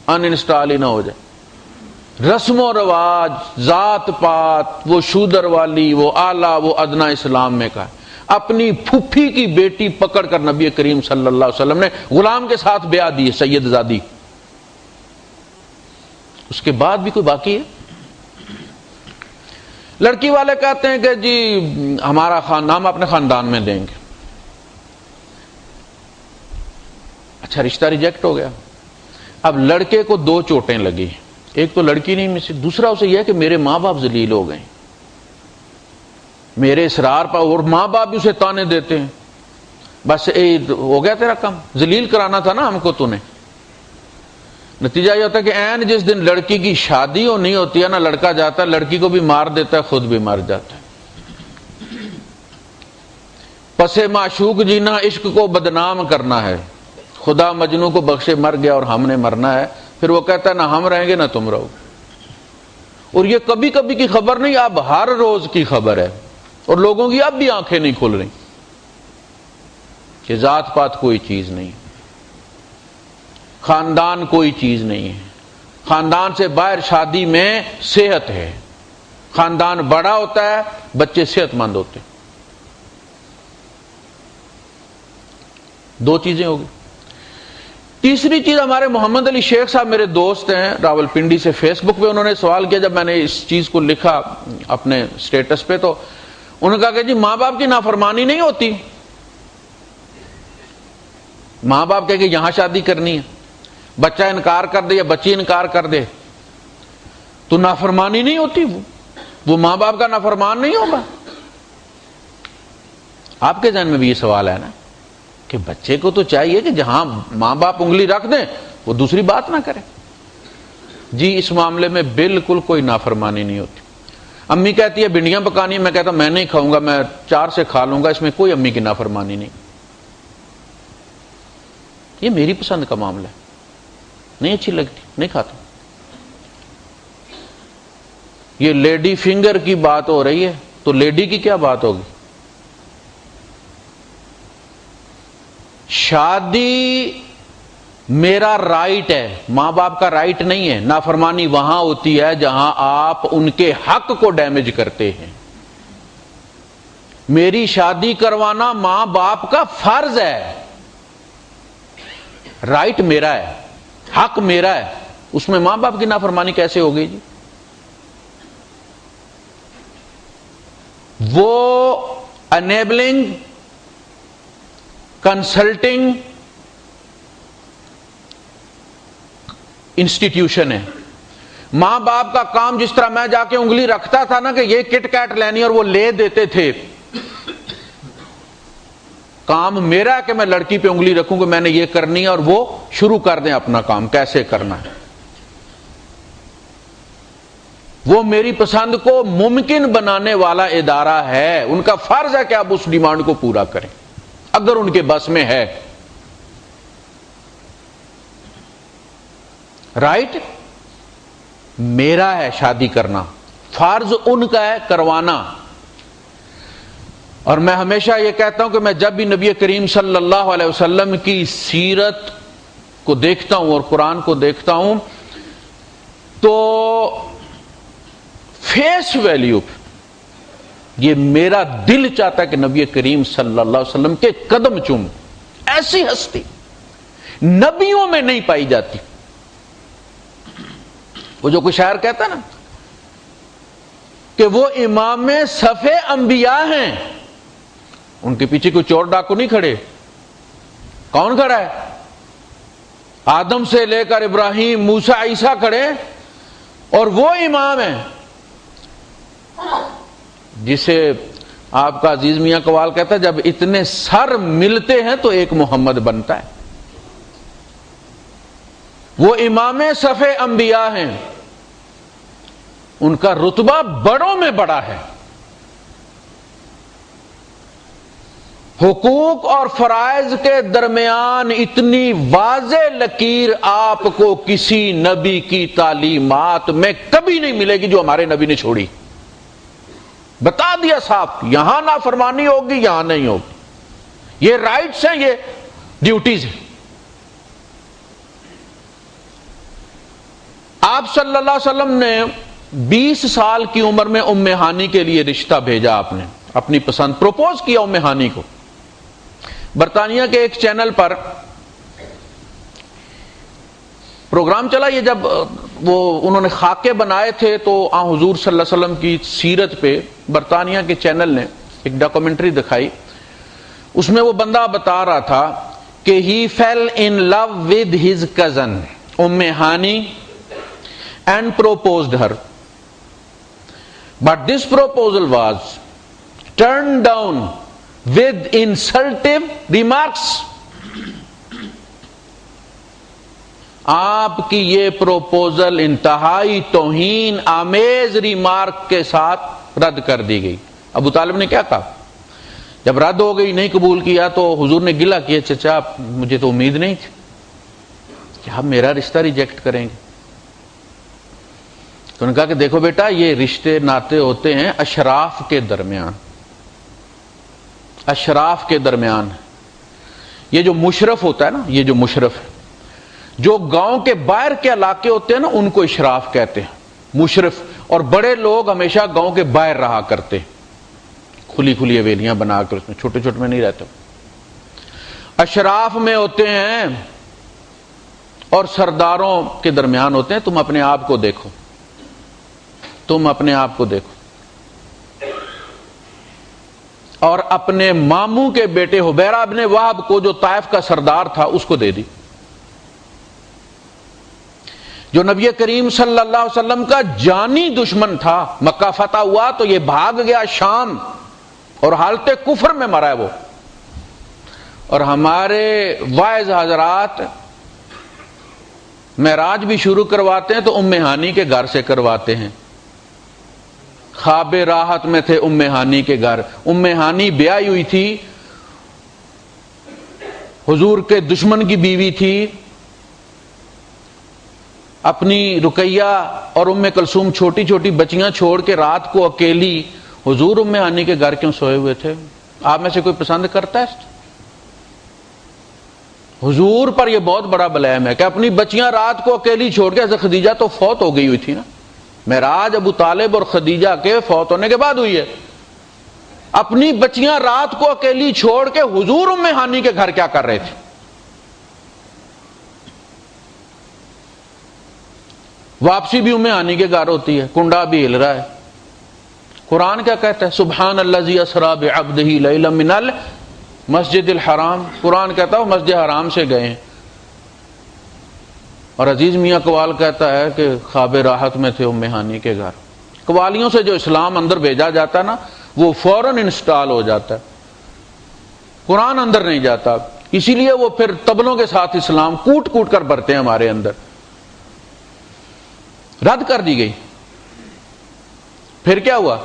A: ان انسٹال ہی نہ ہو جائے۔ رسم و رواج، ذات پات، وہ شودر والی، وہ اعلیٰ، وہ ادنا اسلام میں کا ہے۔ اپنی پھوپھی کی بیٹی پکڑ کر نبی کریم صلی اللہ علیہ وسلم نے غلام کے ساتھ بیعت دی، سید زادی، اس کے بعد بھی کوئی باقی ہے؟ لڑکی والے کہتے ہیں کہ جی ہمارا نام اپنے خاندان میں دیں گے۔ اچھا، رشتہ ریجیکٹ ہو گیا۔ اب لڑکے کو 2 چوٹیں لگی، ایک تو لڑکی نہیں مسی، دوسرا اسے یہ کہ میرے ماں باپ ذلیل ہو گئے میرے اصرار پر، اور ماں باپ بھی اسے تانے دیتے ہیں، بس ہو گیا تیرا کام، ذلیل کرانا تھا نا ہم کو تو نے۔ نتیجہ یہ ہوتا ہے کہ عین جس دن لڑکی کی شادی نہیں ہوتی ہے نا، لڑکا جاتا ہے لڑکی کو بھی مار دیتا ہے، خود بھی مر جاتا ہے۔ پسے معشوق جینا عشق کو بدنام کرنا ہے، خدا مجنوں کو بخشے مر گیا اور ہم نے مرنا ہے، پھر وہ کہتا ہے نہ ہم رہیں گے نہ تم رہو۔ اور یہ کبھی کبھی کی خبر نہیں، اب ہر روز کی خبر ہے، اور لوگوں کی اب بھی آنکھیں نہیں کھل رہی کہ ذات پات کوئی چیز نہیں، خاندان کوئی چیز نہیں ہے، خاندان سے باہر شادی میں صحت ہے، خاندان بڑا ہوتا ہے بچے صحت مند ہوتے ہیں۔ دو چیزیں ہوگی۔ تیسری چیز، ہمارے محمد علی شیخ صاحب میرے دوست ہیں راول پنڈی سے، فیس بک پہ انہوں نے سوال کیا جب میں نے اس چیز کو لکھا اپنے سٹیٹس پہ، تو انہوں نے کہا کہ جی ماں باپ کی نافرمانی نہیں ہوتی، ماں باپ کہے کہ یہاں شادی کرنی ہے، بچہ انکار کر دے یا بچی انکار کر دے تو نافرمانی نہیں ہوتی، وہ ماں باپ کا نافرمان نہیں ہوگا؟ آپ کے ذہن میں بھی یہ سوال ہے نا کہ بچے کو تو چاہیے کہ جہاں ماں باپ انگلی رکھ دیں وہ دوسری بات نہ کرے۔ جی اس معاملے میں بالکل کوئی نافرمانی نہیں ہوتی۔ امی کہتی ہے بھنڈیاں پکانی ہے، میں کہتا ہوں میں نہیں کھاؤں گا، میں 4 سے کھا لوں گا، اس میں کوئی امی کی نافرمانی نہیں، یہ میری پسند کا معاملہ ہے، نہیں اچھی لگتی نہیں کھاتا۔ یہ لیڈی فنگر کی بات ہو رہی ہے تو لیڈی کی کیا بات ہوگی؟ شادی میرا رائٹ ہے، ماں باپ کا رائٹ نہیں ہے۔ نافرمانی وہاں ہوتی ہے جہاں آپ ان کے حق کو ڈیمیج کرتے ہیں۔ میری شادی کروانا ماں باپ کا فرض ہے، رائٹ میرا ہے، حق میرا ہے، اس میں ماں باپ کی نافرمانی کیسے ہوگی جی؟ وہ انیبلنگ، کنسلٹنگ انسٹیٹیوشن ہے۔ ماں باپ کا کام جس طرح میں جا کے انگلی رکھتا تھا نا کہ یہ کٹ کیٹ لینی اور وہ لے دیتے تھے، کام میرا ہے کہ میں لڑکی پہ انگلی رکھوں کہ میں نے یہ کرنی ہے اور وہ شروع کر دیں اپنا کام کیسے کرنا ہے۔ وہ میری پسند کو ممکن بنانے والا ادارہ ہے، ان کا فرض ہے کہ آپ اس ڈیمانڈ کو پورا کریں اگر ان کے بس میں ہے۔ رائٹ میرا ہے شادی کرنا، فرض ان کا ہے کروانا۔ اور میں ہمیشہ یہ کہتا ہوں کہ میں جب بھی نبی کریم صلی اللہ علیہ وسلم کی سیرت کو دیکھتا ہوں اور قرآن کو دیکھتا ہوں تو فیس ویلیو یہ میرا دل چاہتا ہے کہ نبی کریم صلی اللہ علیہ وسلم کے قدم چوم۔ ایسی ہستی نبیوں میں نہیں پائی جاتی۔ وہ جو کوئی شاعر کہتا ہے نا کہ وہ امام صف انبیاء ہیں، ان کے پیچھے کوئی چور ڈاکو نہیں کھڑے۔ کون کھڑا ہے؟ آدم سے لے کر ابراہیم، موسیٰ، عیسیٰ کھڑے، اور وہ امام ہیں جسے آپ کا عزیز میاں قوال کہتا ہے جب اتنے سر ملتے ہیں تو ایک محمد بنتا ہے۔ وہ امام صف انبیاء ہیں، ان کا رتبہ بڑوں میں بڑا ہے۔ حقوق اور فرائض کے درمیان اتنی واضح لکیر آپ کو کسی نبی کی تعلیمات میں کبھی نہیں ملے گی جو ہمارے نبی نے چھوڑی۔ بتا دیا صاحب، یہاں نافرمانی ہوگی، یہاں نہیں ہوگی، یہ رائٹس ہیں، یہ ڈیوٹیز ہیں۔ آپ صلی اللہ علیہ وسلم نے 20 سال کی عمر میں ام ہانی کے لیے رشتہ بھیجا، آپ نے اپنی پسند پروپوز کیا ام ہانی کو۔ برطانیہ کے ایک چینل پر پروگرام چلا، یہ جب وہ انہوں نے خاکے بنائے تھے تو آن حضور صلی اللہ علیہ وسلم کی سیرت پہ برطانیہ کے چینل نے ایک ڈاکومنٹری دکھائی۔ اس میں وہ بندہ بتا رہا تھا کہ he fell in love with his cousin Umm Hani and proposed her but this proposal was turn down with insultive remarks. آپ کی یہ پروپوزل انتہائی توہین آمیز ریمارک کے ساتھ رد کر دی گئی۔ ابو طالب نے کیا کہا جب رد ہو گئی، نہیں قبول کیا، تو حضور نے گلہ کیا، چچا مجھے تو امید نہیں تھی کہ آپ میرا رشتہ ریجیکٹ کریں گے۔ تو انہوں نے کہا کہ دیکھو بیٹا یہ رشتے ناتے ہوتے ہیں اشراف کے درمیان، اشراف کے درمیان۔ یہ جو مشرف ہوتا ہے نا، یہ جو مشرف ہے، جو گاؤں کے باہر کے علاقے ہوتے ہیں نا ان کو اشراف کہتے ہیں، مشرف۔ اور بڑے لوگ ہمیشہ گاؤں کے باہر رہا کرتے، کھلی کھلی حویلیاں بنا کر، اس میں چھوٹے چھوٹے میں نہیں رہتے۔ اشراف میں ہوتے ہیں اور سرداروں کے درمیان ہوتے ہیں۔ تم اپنے آپ کو دیکھو، تم اپنے آپ کو دیکھو۔ اور اپنے ماموں کے بیٹے حبیرہ ابن وہب کو، جو طائف کا سردار تھا، اس کو دے دی۔ جو نبی کریم صلی اللہ علیہ وسلم کا جانی دشمن تھا، مکہ فتح ہوا تو یہ بھاگ گیا شام، اور حالت کفر میں مرا ہے وہ۔ اور ہمارے واعظ حضرات معراج بھی شروع کرواتے ہیں تو ام ہانی کے گھر سے کرواتے ہیں۔ خواب راحت میں تھے ام ہانی کے گھر۔ ام ہانی بیاہی ہوئی تھی، حضور کے دشمن کی بیوی تھی۔ اپنی رقیہ اور ام کلثوم چھوٹی چھوٹی بچیاں چھوڑ کے رات کو اکیلی حضور ام ہانی کے گھر کیوں سوئے ہوئے تھے؟ آپ میں سے کوئی پسند کرتا ہے؟ حضور پر یہ بہت بڑا بلیم ہے کہ اپنی بچیاں رات کو اکیلی چھوڑ کے، حضرت خدیجہ تو فوت ہو گئی ہوئی تھی نا، معراج ابو طالب اور خدیجہ کے فوت ہونے کے بعد ہوئی ہے۔ اپنی بچیاں رات کو اکیلی چھوڑ کے حضور ام ہانی کے گھر کیا کر رہے تھے؟ واپسی بھی ام ہانی کے گھر ہوتی ہے، کنڈا بھی ہل رہا ہے۔ قرآن کیا کہتا ہے؟ سبحان الذی اسری بعبدہ لیلا من المسجد الحرام۔ قرآن کہتا ہے وہ مسجد حرام سے گئے ہیں۔ اور عزیز میاں قوال کہتا ہے کہ خواب راحت میں تھے ام ہانی کے گھر۔ قوالیوں سے جو اسلام اندر بھیجا جاتا ہے نا، وہ فوراً انسٹال ہو جاتا ہے، قرآن اندر نہیں جاتا۔ اسی لیے وہ پھر تبلوں کے ساتھ اسلام کوٹ کوٹ کر بھرتے ہیں ہمارے اندر۔ رد کر دی گئی۔ پھر کیا ہوا؟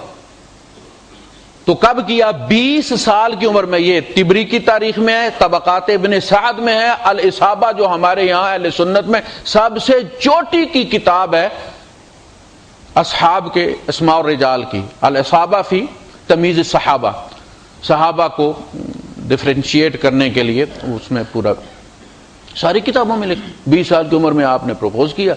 A: تو کب کیا؟ 20 سال کی عمر میں۔ یہ طبری کی تاریخ میں ہے، طبقات ابن سعد میں ہے، الاصابہ جو ہمارے یہاں اہل سنت میں سب سے چوٹی کی کتاب ہے اصحاب کے اسماء الرجال کی، الاصابہ فی تمیز الصحابہ، صحابہ کو ڈفرینشیٹ کرنے کے لیے اس میں پورا ساری کتابوں میں لکھا۔ 20 سال کی عمر میں آپ نے پروپوز کیا،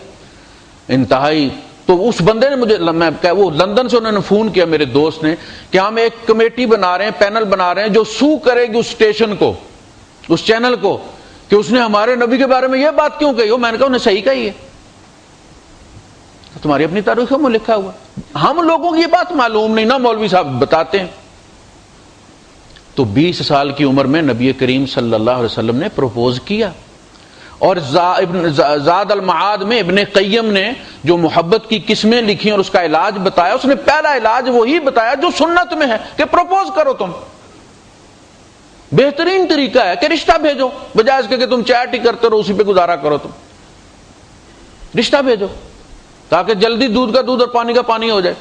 A: انتہائی۔ تو اس بندے نے مجھے، وہ لندن سے انہوں نے فون کیا میرے دوست نے کہ ہم ایک کمیٹی بنا رہے ہیں، پینل بنا رہے ہیں جو سو کرے گی اس اسٹیشن کو، اس چینل کو، کہ اس نے ہمارے نبی کے بارے میں یہ بات کیوں کہی ہو۔ میں نے کہا انہیں صحیح کہی ہے، تمہاری اپنی تاریخوں میں لکھا ہوا، ہم لوگوں کی یہ بات معلوم نہیں، نہ مولوی صاحب بتاتے ہیں۔ تو 20 سال کی عمر میں نبی کریم صلی اللہ علیہ وسلم نے پروپوز کیا۔ اور زاد المعاد میں ابن قیم نے جو محبت کی قسمیں لکھی اور اس کا علاج بتایا، اس نے پہلا علاج وہی بتایا جو سنت میں ہے کہ پروپوز کرو تم۔ بہترین طریقہ ہے کہ رشتہ بھیجو، بجائے اس کے کہ تم چیٹ ہی کرتے رہو، اسی پہ گزارا کرو، تم رشتہ بھیجو تاکہ جلدی دودھ کا دودھ اور پانی کا پانی ہو جائے۔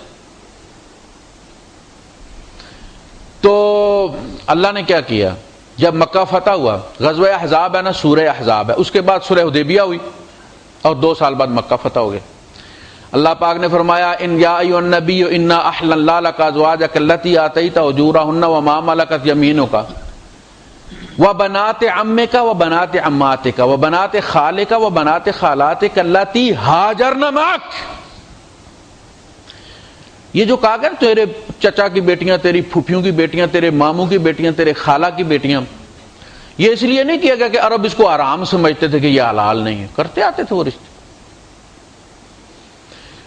A: تو اللہ نے کیا کیا؟ جب مکہ فتح ہوا، غزوہ احزاب ہے نا، سورہ احزاب ہے، اس کے بعد سورہ حدیبیہ ہوئی اور 2 سال بعد مکہ فتح ہو گیا۔ اللہ پاک نے فرمایا ان یا ایھا النبی انا احللنا لک ازواجک التی آتیت اجورہن وما ملکت یمینک وبنات عمک وبنات عماتک وبنات خالک وبنات خالاتک التی ہاجرن معک۔ یہ جو کہا گیا تیرے چچا کی بیٹیاں، تیری پھوپھیوں کی بیٹیاں، تیرے ماموں کی بیٹیاں، تیرے خالہ کی بیٹیاں، یہ اس لیے نہیں کیا گیا کہ عرب اس کو حرام سمجھتے تھے کہ یہ حلال نہیں ہے، کرتے آتے تھے وہ رشتے۔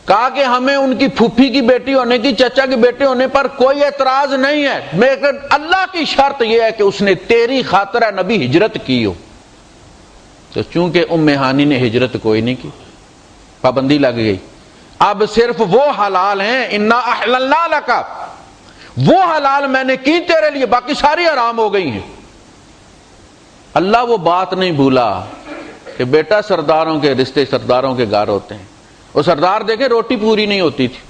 A: کہا کہ ہمیں ان کی پھوپھی کی بیٹی ہونے کی، چچا کی بیٹے ہونے پر کوئی اعتراض نہیں ہے، لیکن اللہ کی شرط یہ ہے کہ اس نے تیری خاطر نبی ہجرت کی ہو۔ تو چونکہ ام ہانی نے ہجرت کوئی نہیں کی، پابندی لگ گئی۔ اب صرف وہ حلال ہیں، انا احللنا لک، وہ حلال میں نے کی تیرے لیے، باقی ساری حرام ہو گئی ہیں۔ اللہ وہ بات نہیں بھولا کہ بیٹا سرداروں کے رشتے سرداروں کے گھر ہوتے ہیں۔ وہ سردار دیکھیں روٹی پوری نہیں ہوتی تھی۔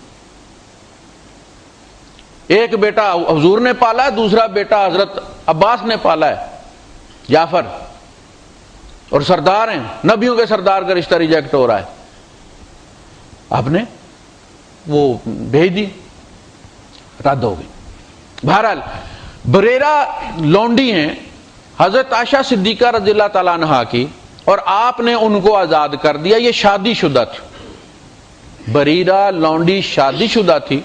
A: ایک بیٹا حضور نے پالا ہے، دوسرا بیٹا حضرت عباس نے پالا ہے، جعفر، اور سردار ہیں، نبیوں کے سردار کا رشتہ ریجیکٹ ہو رہا ہے۔ آپ نے وہ بھیج دی، رد ہو گئی۔ بہرحال بریرہ لونڈی ہیں حضرت عائشہ صدیقہ رضی اللہ تعالیٰ عنہا کی، اور آپ نے ان کو آزاد کر دیا۔ یہ شادی شدہ تھی، بریرہ لونڈی شادی شدہ تھی۔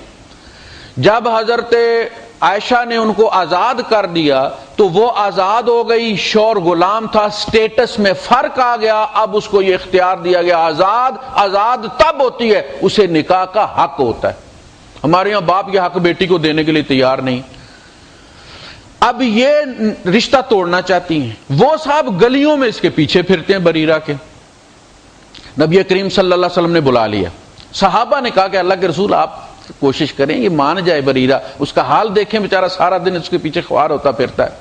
A: جب حضرت عائشہ نے ان کو آزاد کر دیا تو وہ آزاد ہو گئی، شور غلام تھا، سٹیٹس میں فرق آ گیا۔ اب اس کو یہ اختیار دیا گیا، آزاد تب ہوتی ہے اسے نکاح کا حق ہوتا ہے۔ ہمارے یہاں باپ یہ حق بیٹی کو دینے کے لیے تیار نہیں۔ اب یہ رشتہ توڑنا چاہتی ہیں، وہ صاحب گلیوں میں اس کے پیچھے پھرتے ہیں بریرہ کے۔ نبی کریم صلی اللہ علیہ وسلم نے بلا لیا، صحابہ نے کہا کہ اللہ کے رسول آپ کوشش کریں یہ مان جائے بریرہ، اس کا حال دیکھیں، بیچارہ سارا دن اس کے پیچھے خوار ہوتا پھرتا ہے۔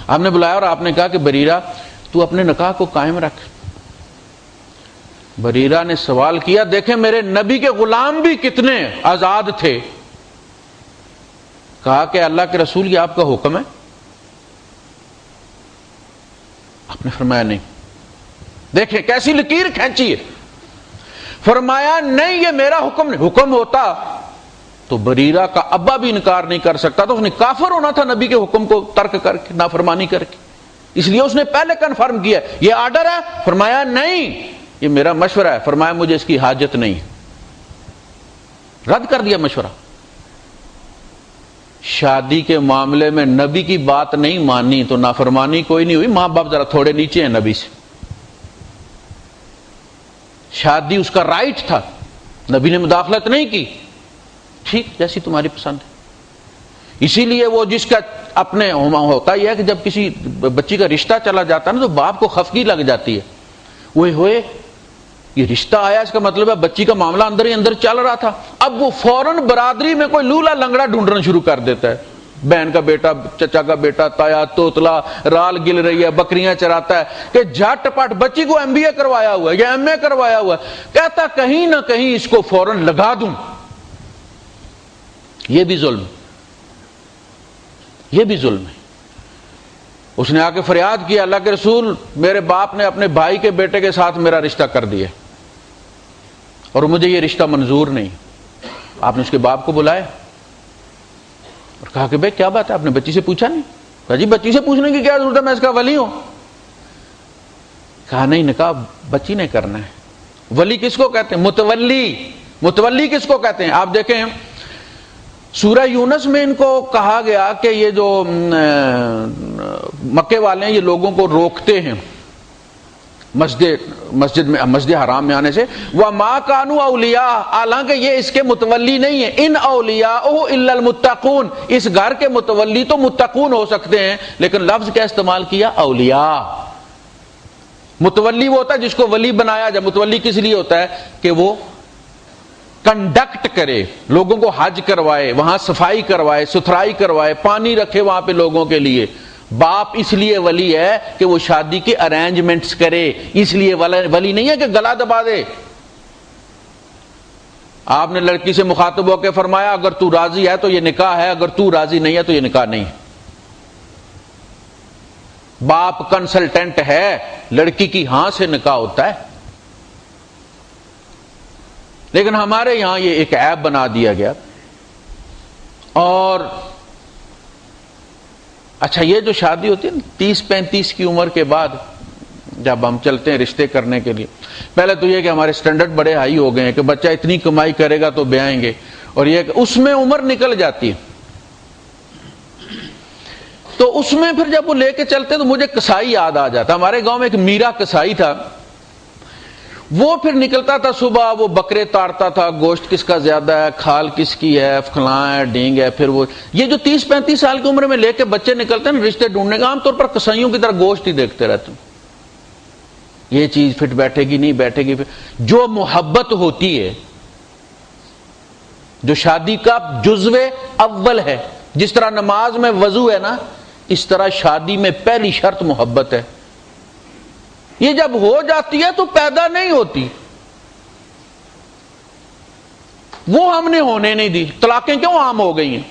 A: آپ نے بلایا اور آپ نے کہا کہ بریرہ تو اپنے نکاح کو قائم رکھ۔ بریرہ نے سوال کیا، دیکھیں میرے نبی کے غلام بھی کتنے آزاد تھے۔ کہا کہ اللہ کے رسول یہ آپ کا حکم ہے؟ آپ نے فرمایا نہیں۔ دیکھیں کیسی لکیر کھینچی ہے، فرمایا نہیں یہ میرا حکم نہیں، حکم ہوتا تو بریرہ کا ابا بھی انکار نہیں کر سکتا، تو اس نے کافر ہونا تھا نبی کے حکم کو ترک کر کے، نافرمانی کر کے۔ اس لیے اس نے پہلے کنفرم کیا یہ آرڈر ہے، فرمایا نہیں یہ میرا مشورہ ہے، فرمایا مجھے اس کی حاجت نہیں، رد کر دیا مشورہ۔ شادی کے معاملے میں نبی کی بات نہیں مانی تو نافرمانی کوئی نہیں ہوئی، ماں باپ ذرا تھوڑے نیچے ہیں نبی سے۔ شادی اس کا رائٹ تھا، نبی نے مداخلت نہیں کی، ٹھیک جیسی تمہاری پسند ہے۔ اسی لیے وہ جس کا اپنے ہوتا یہ ہے کہ جب کسی بچی کا رشتہ چلا جاتا ہے نا تو باپ کو خفگی لگ جاتی ہے، وہ ہوئے یہ رشتہ آیا، اس کا مطلب ہے بچی کا معاملہ اندر ہی اندر چل رہا تھا۔ اب وہ فوراً برادری میں کوئی لولا لنگڑا ڈھونڈنا شروع کر دیتا ہے، بہن کا بیٹا، چچا کا بیٹا، تایا، توتلا، رال گل رہی ہے، بکریاں چراتا ہے، کہ جھٹ پٹ بچی کو ایم بی اے کروایا ہوا ہے یا ایم اے کروایا ہوا ہے، کہتا کہیں نہ کہیں اس کو فوراً لگا دوں۔ یہ بھی ظلم، یہ بھی ظلم ہے۔ اس نے آ کے فریاد کیا، اللہ کے رسول میرے باپ نے اپنے بھائی کے بیٹے کے ساتھ میرا رشتہ کر دیا اور مجھے یہ رشتہ منظور نہیں۔ آپ نے اس کے باپ کو بلایا اور کہا کہ بھائی کیا بات ہے، آپ نے بچی سے پوچھا نہیں؟ کہا جی بچی سے پوچھنے کی کیا ضرورت ہے، میں اس کا ولی ہوں۔ کہا نہیں، نکاح بچی نے کرنا ہے۔ ولی کس کو کہتے ہیں؟ متولی کس کو کہتے ہیں؟ آپ دیکھیں سورہ یونس میں ان کو کہا گیا کہ یہ جو مکے والے ہیں یہ لوگوں کو روکتے ہیں مسجد حرام میں آنے سے، وَمَا كَانُوا أَوْلِيَاءَ، حالانکہ یہ اس کے متولی نہیں ہیں، ان أَوْلِيَاؤُهُ إِلَّا الْمُتَّقُونَ، اس گھر کے متولی تو متقون ہو سکتے ہیں، لیکن لفظ کیا استعمال کیا؟ اولیاء۔ متولی وہ ہوتا ہے جس کو ولی بنایا جائے۔ متولی کس لیے ہوتا ہے؟ کہ وہ کنڈکٹ کرے، لوگوں کو حج کروائے، وہاں صفائی کروائے، ستھرائی کروائے، پانی رکھے وہاں پہ لوگوں کے لیے۔ باپ اس لیے ولی ہے کہ وہ شادی کے ارینجمنٹس کرے، اس لیے ولی نہیں ہے کہ گلا دبا دے۔ آپ نے لڑکی سے مخاطب ہو کے فرمایا اگر تو راضی ہے تو یہ نکاح ہے، اگر تو راضی نہیں ہے تو یہ نکاح نہیں ہے۔ باپ کنسلٹنٹ ہے، لڑکی کی ہاں سے نکاح ہوتا ہے۔ لیکن ہمارے یہاں یہ ایک عیب بنا دیا گیا۔ اور اچھا یہ جو شادی ہوتی ہے 30-35 کی عمر کے بعد جب ہم چلتے ہیں رشتے کرنے کے لیے، پہلے تو یہ کہ ہمارے سٹینڈرڈ بڑے ہائی ہو گئے ہیں کہ بچہ اتنی کمائی کرے گا تو بیائیں گے، اور یہ کہ اس میں عمر نکل جاتی ہے۔ تو اس میں پھر جب وہ لے کے چلتے تو مجھے کسائی یاد آ جاتا۔ ہمارے گاؤں میں ایک میرا کسائی تھا، وہ پھر نکلتا تھا صبح، وہ بکرے تارتا تھا، گوشت کس کا زیادہ ہے، کھال کس کی ہے، فلاں ہے، ڈینگ ہے۔ پھر وہ یہ جو 30-35 سال کی عمر میں لے کے بچے نکلتے ہیں نا رشتے ڈھونڈنے کا، عام طور پر کسائیوں کی طرح گوشت ہی دیکھتے رہتے ہیں، یہ چیز فٹ بیٹھے گی نہیں بیٹھے گی۔ جو محبت ہوتی ہے، جو شادی کا جزو اول ہے، جس طرح نماز میں وضو ہے نا، اس طرح شادی میں پہلی شرط محبت ہے۔ یہ جب ہو جاتی ہے تو پیدا نہیں ہوتی، وہ ہم نے ہونے نہیں دی۔ طلاقیں کیوں عام ہو گئی ہیں؟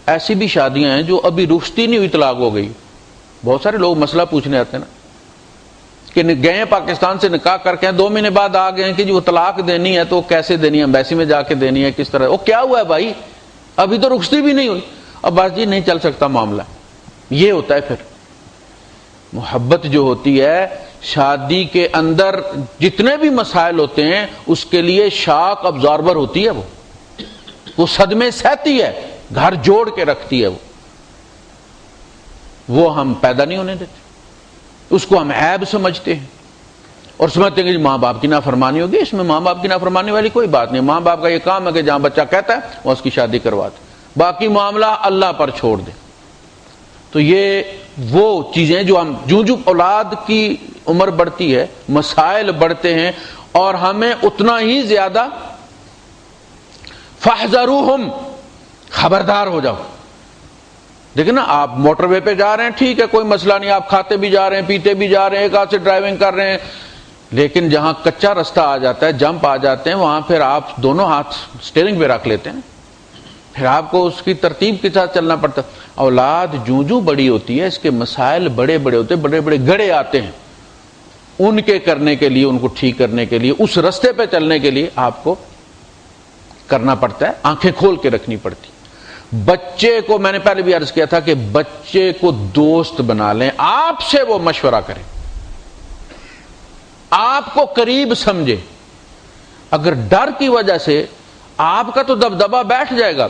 A: ایسی بھی شادیاں ہیں جو ابھی رخصتی نہیں ہوئی طلاق ہو گئی۔ بہت سارے لوگ مسئلہ پوچھنے آتے ہیں نا کہ گئے پاکستان سے نکاح کر کے 2 مہینے بعد آ گئے کہ جی وہ طلاق دینی ہے تو کیسے دینی ہے، ایمبیسی میں جا کے دینی ہے، کس طرح؟ وہ کیا ہوا ہے بھائی، ابھی تو رخصتی بھی نہیں ہوئی، اب بس جی نہیں چل سکتا معاملہ۔ یہ ہوتا ہے پھر محبت جو ہوتی ہے، شادی کے اندر جتنے بھی مسائل ہوتے ہیں اس کے لیے شاک ابزاربر ہوتی ہے، وہ صدمے سہتی ہے، گھر جوڑ کے رکھتی ہے، وہ ہم پیدا نہیں ہونے دیتے، اس کو ہم عیب سمجھتے ہیں اور سمجھتے ہیں کہ ماں باپ کی نافرمانی ہوگی، اس میں ماں باپ کی نافرمانی والی کوئی بات نہیں، ماں باپ کا یہ کام ہے کہ جہاں بچہ کہتا ہے وہ اس کی شادی کرواتے، باقی معاملہ اللہ پر چھوڑ دیں۔ تو یہ وہ چیزیں جو ہم جو اولاد کی عمر بڑھتی ہے، مسائل بڑھتے ہیں اور ہمیں اتنا ہی زیادہ فاحذروہم، خبردار ہو جاؤ۔ دیکھیں نا، آپ موٹر وے پہ جا رہے ہیں، ٹھیک ہے کوئی مسئلہ نہیں، آپ کھاتے بھی جا رہے ہیں، پیتے بھی جا رہے ہیں، ایک ہاتھ سے ڈرائیونگ کر رہے ہیں، لیکن جہاں کچا رستہ آ جاتا ہے، جمپ آ جاتے ہیں، وہاں پھر آپ دونوں ہاتھ سٹیئرنگ پہ رکھ لیتے ہیں، پھر آپ کو اس کی ترتیب کے ساتھ چلنا پڑتا ہے۔ اولاد جو بڑی ہوتی ہے، اس کے مسائل بڑے بڑے ہوتے ہیں، بڑے بڑے گڑھے آتے ہیں، ان کے کرنے کے لیے، ان کو ٹھیک کرنے کے لیے، اس رستے پہ چلنے کے لیے آپ کو کرنا پڑتا ہے، آنکھیں کھول کے رکھنی پڑتی۔ بچے کو میں نے پہلے بھی عرض کیا تھا کہ بچے کو دوست بنا لیں، آپ سے وہ مشورہ کریں، آپ کو قریب سمجھے۔ اگر ڈر کی وجہ سے آپ کا تو دبدبہ بیٹھ جائے گا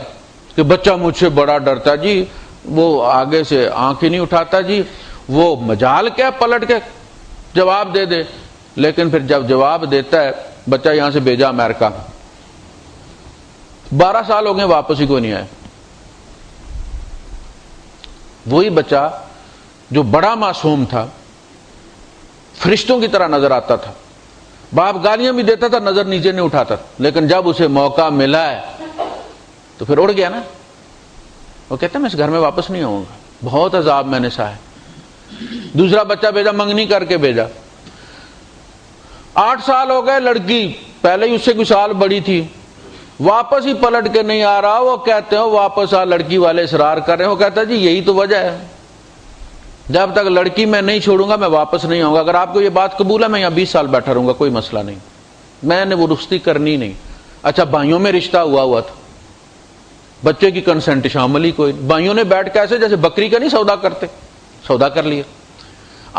A: کہ بچہ مجھ سے بڑا ڈرتا ہے جی، وہ آگے سے آنکھ ہی نہیں اٹھاتا جی، وہ مجال کیا پلٹ کے جواب دے دے، لیکن پھر جب جواب دیتا ہے، بچہ یہاں سے بھیجا امریکہ، 12 سال ہو گئے واپس ہی کوئی نہیں آیا۔ وہی بچہ جو بڑا معصوم تھا، فرشتوں کی طرح نظر آتا تھا، باپ گالیاں بھی دیتا تھا، نظر نیچے نہیں اٹھاتا، لیکن جب اسے موقع ملا ہے تو پھر اڑ گیا نا۔ وہ کہتا ہے میں اس گھر میں واپس نہیں آؤں گا، بہت عذاب میں نے سہا۔ دوسرا بچہ بھیجا، منگنی کر کے بھیجا، 8 سال ہو گئے، لڑکی پہلے ہی اس سے کوئی سال بڑی تھی، واپس ہی پلٹ کے نہیں آ رہا۔ وہ کہتے ہیں واپس آ، لڑکی والے اصرار کر رہے ہیں، وہ کہتا ہے جی یہی تو وجہ ہے، جب تک لڑکی میں نہیں چھوڑوں گا میں واپس نہیں آؤں گا، اگر آپ کو یہ بات قبول ہے میں یہاں 20 سال بیٹھا رہوں گا، کوئی مسئلہ نہیں، میں نے وہ رخصتی کرنی نہیں۔ اچھا بھائیوں میں رشتہ ہوا تھا، بچے کی کنسنٹ شامل ہی کوئی، بھائیوں نے بیٹھ کے ایسے جیسے بکری کا نہیں سودا کرتے، سودا کر لیا،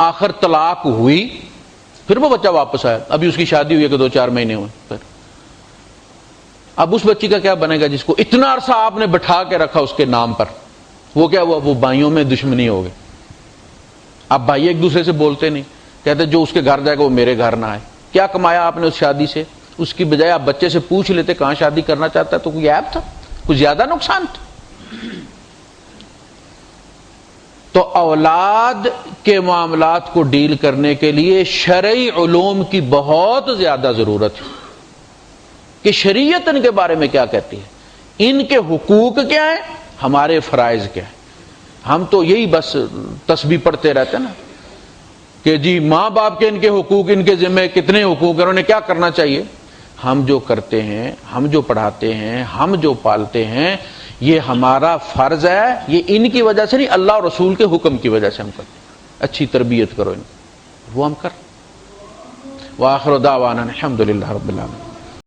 A: آخر طلاق ہوئی، پھر وہ بچہ واپس آیا، ابھی اس کی شادی ہوئی ہے کہ 2-4 مہینے ہوئے، پھر اب اس بچی کا کیا بنے گا جس کو اتنا عرصہ آپ نے بٹھا کے رکھا اس کے نام پر؟ وہ کیا ہوا؟ وہ بھائیوں میں دشمنی ہو گئی، اب بھائی ایک دوسرے سے بولتے نہیں، کہتے جو اس کے گھر جائے گا وہ میرے گھر نہ آئے۔ کیا کمایا آپ نے اس شادی سے؟ اس کی بجائے آپ بچے سے پوچھ لیتے کہاں شادی کرنا چاہتا ہے، تو کوئی عیب تھا؟ کچھ زیادہ نقصان تھا؟ تو اولاد کے معاملات کو ڈیل کرنے کے لیے شرعی علوم کی بہت زیادہ ضرورت ہے کہ شریعت ان کے بارے میں کیا کہتی ہے، ان کے حقوق کیا ہیں، ہمارے فرائض کیا ہیں۔ ہم تو یہی بس تسبیح پڑھتے رہتے ہیں نا کہ جی ماں باپ کے ان کے حقوق، ان کے ذمہ کتنے حقوق ہیں، انہوں نے کیا کرنا چاہیے۔ ہم جو کرتے ہیں، ہم جو پڑھاتے ہیں، ہم جو پالتے ہیں، یہ ہمارا فرض ہے، یہ ان کی وجہ سے نہیں، اللہ اور رسول کے حکم کی وجہ سے ہم کرتے ہیں۔ اچھی تربیت کرو ان، وہ ہم کر۔ وآخر دعوانا الحمدللہ رب العالمین۔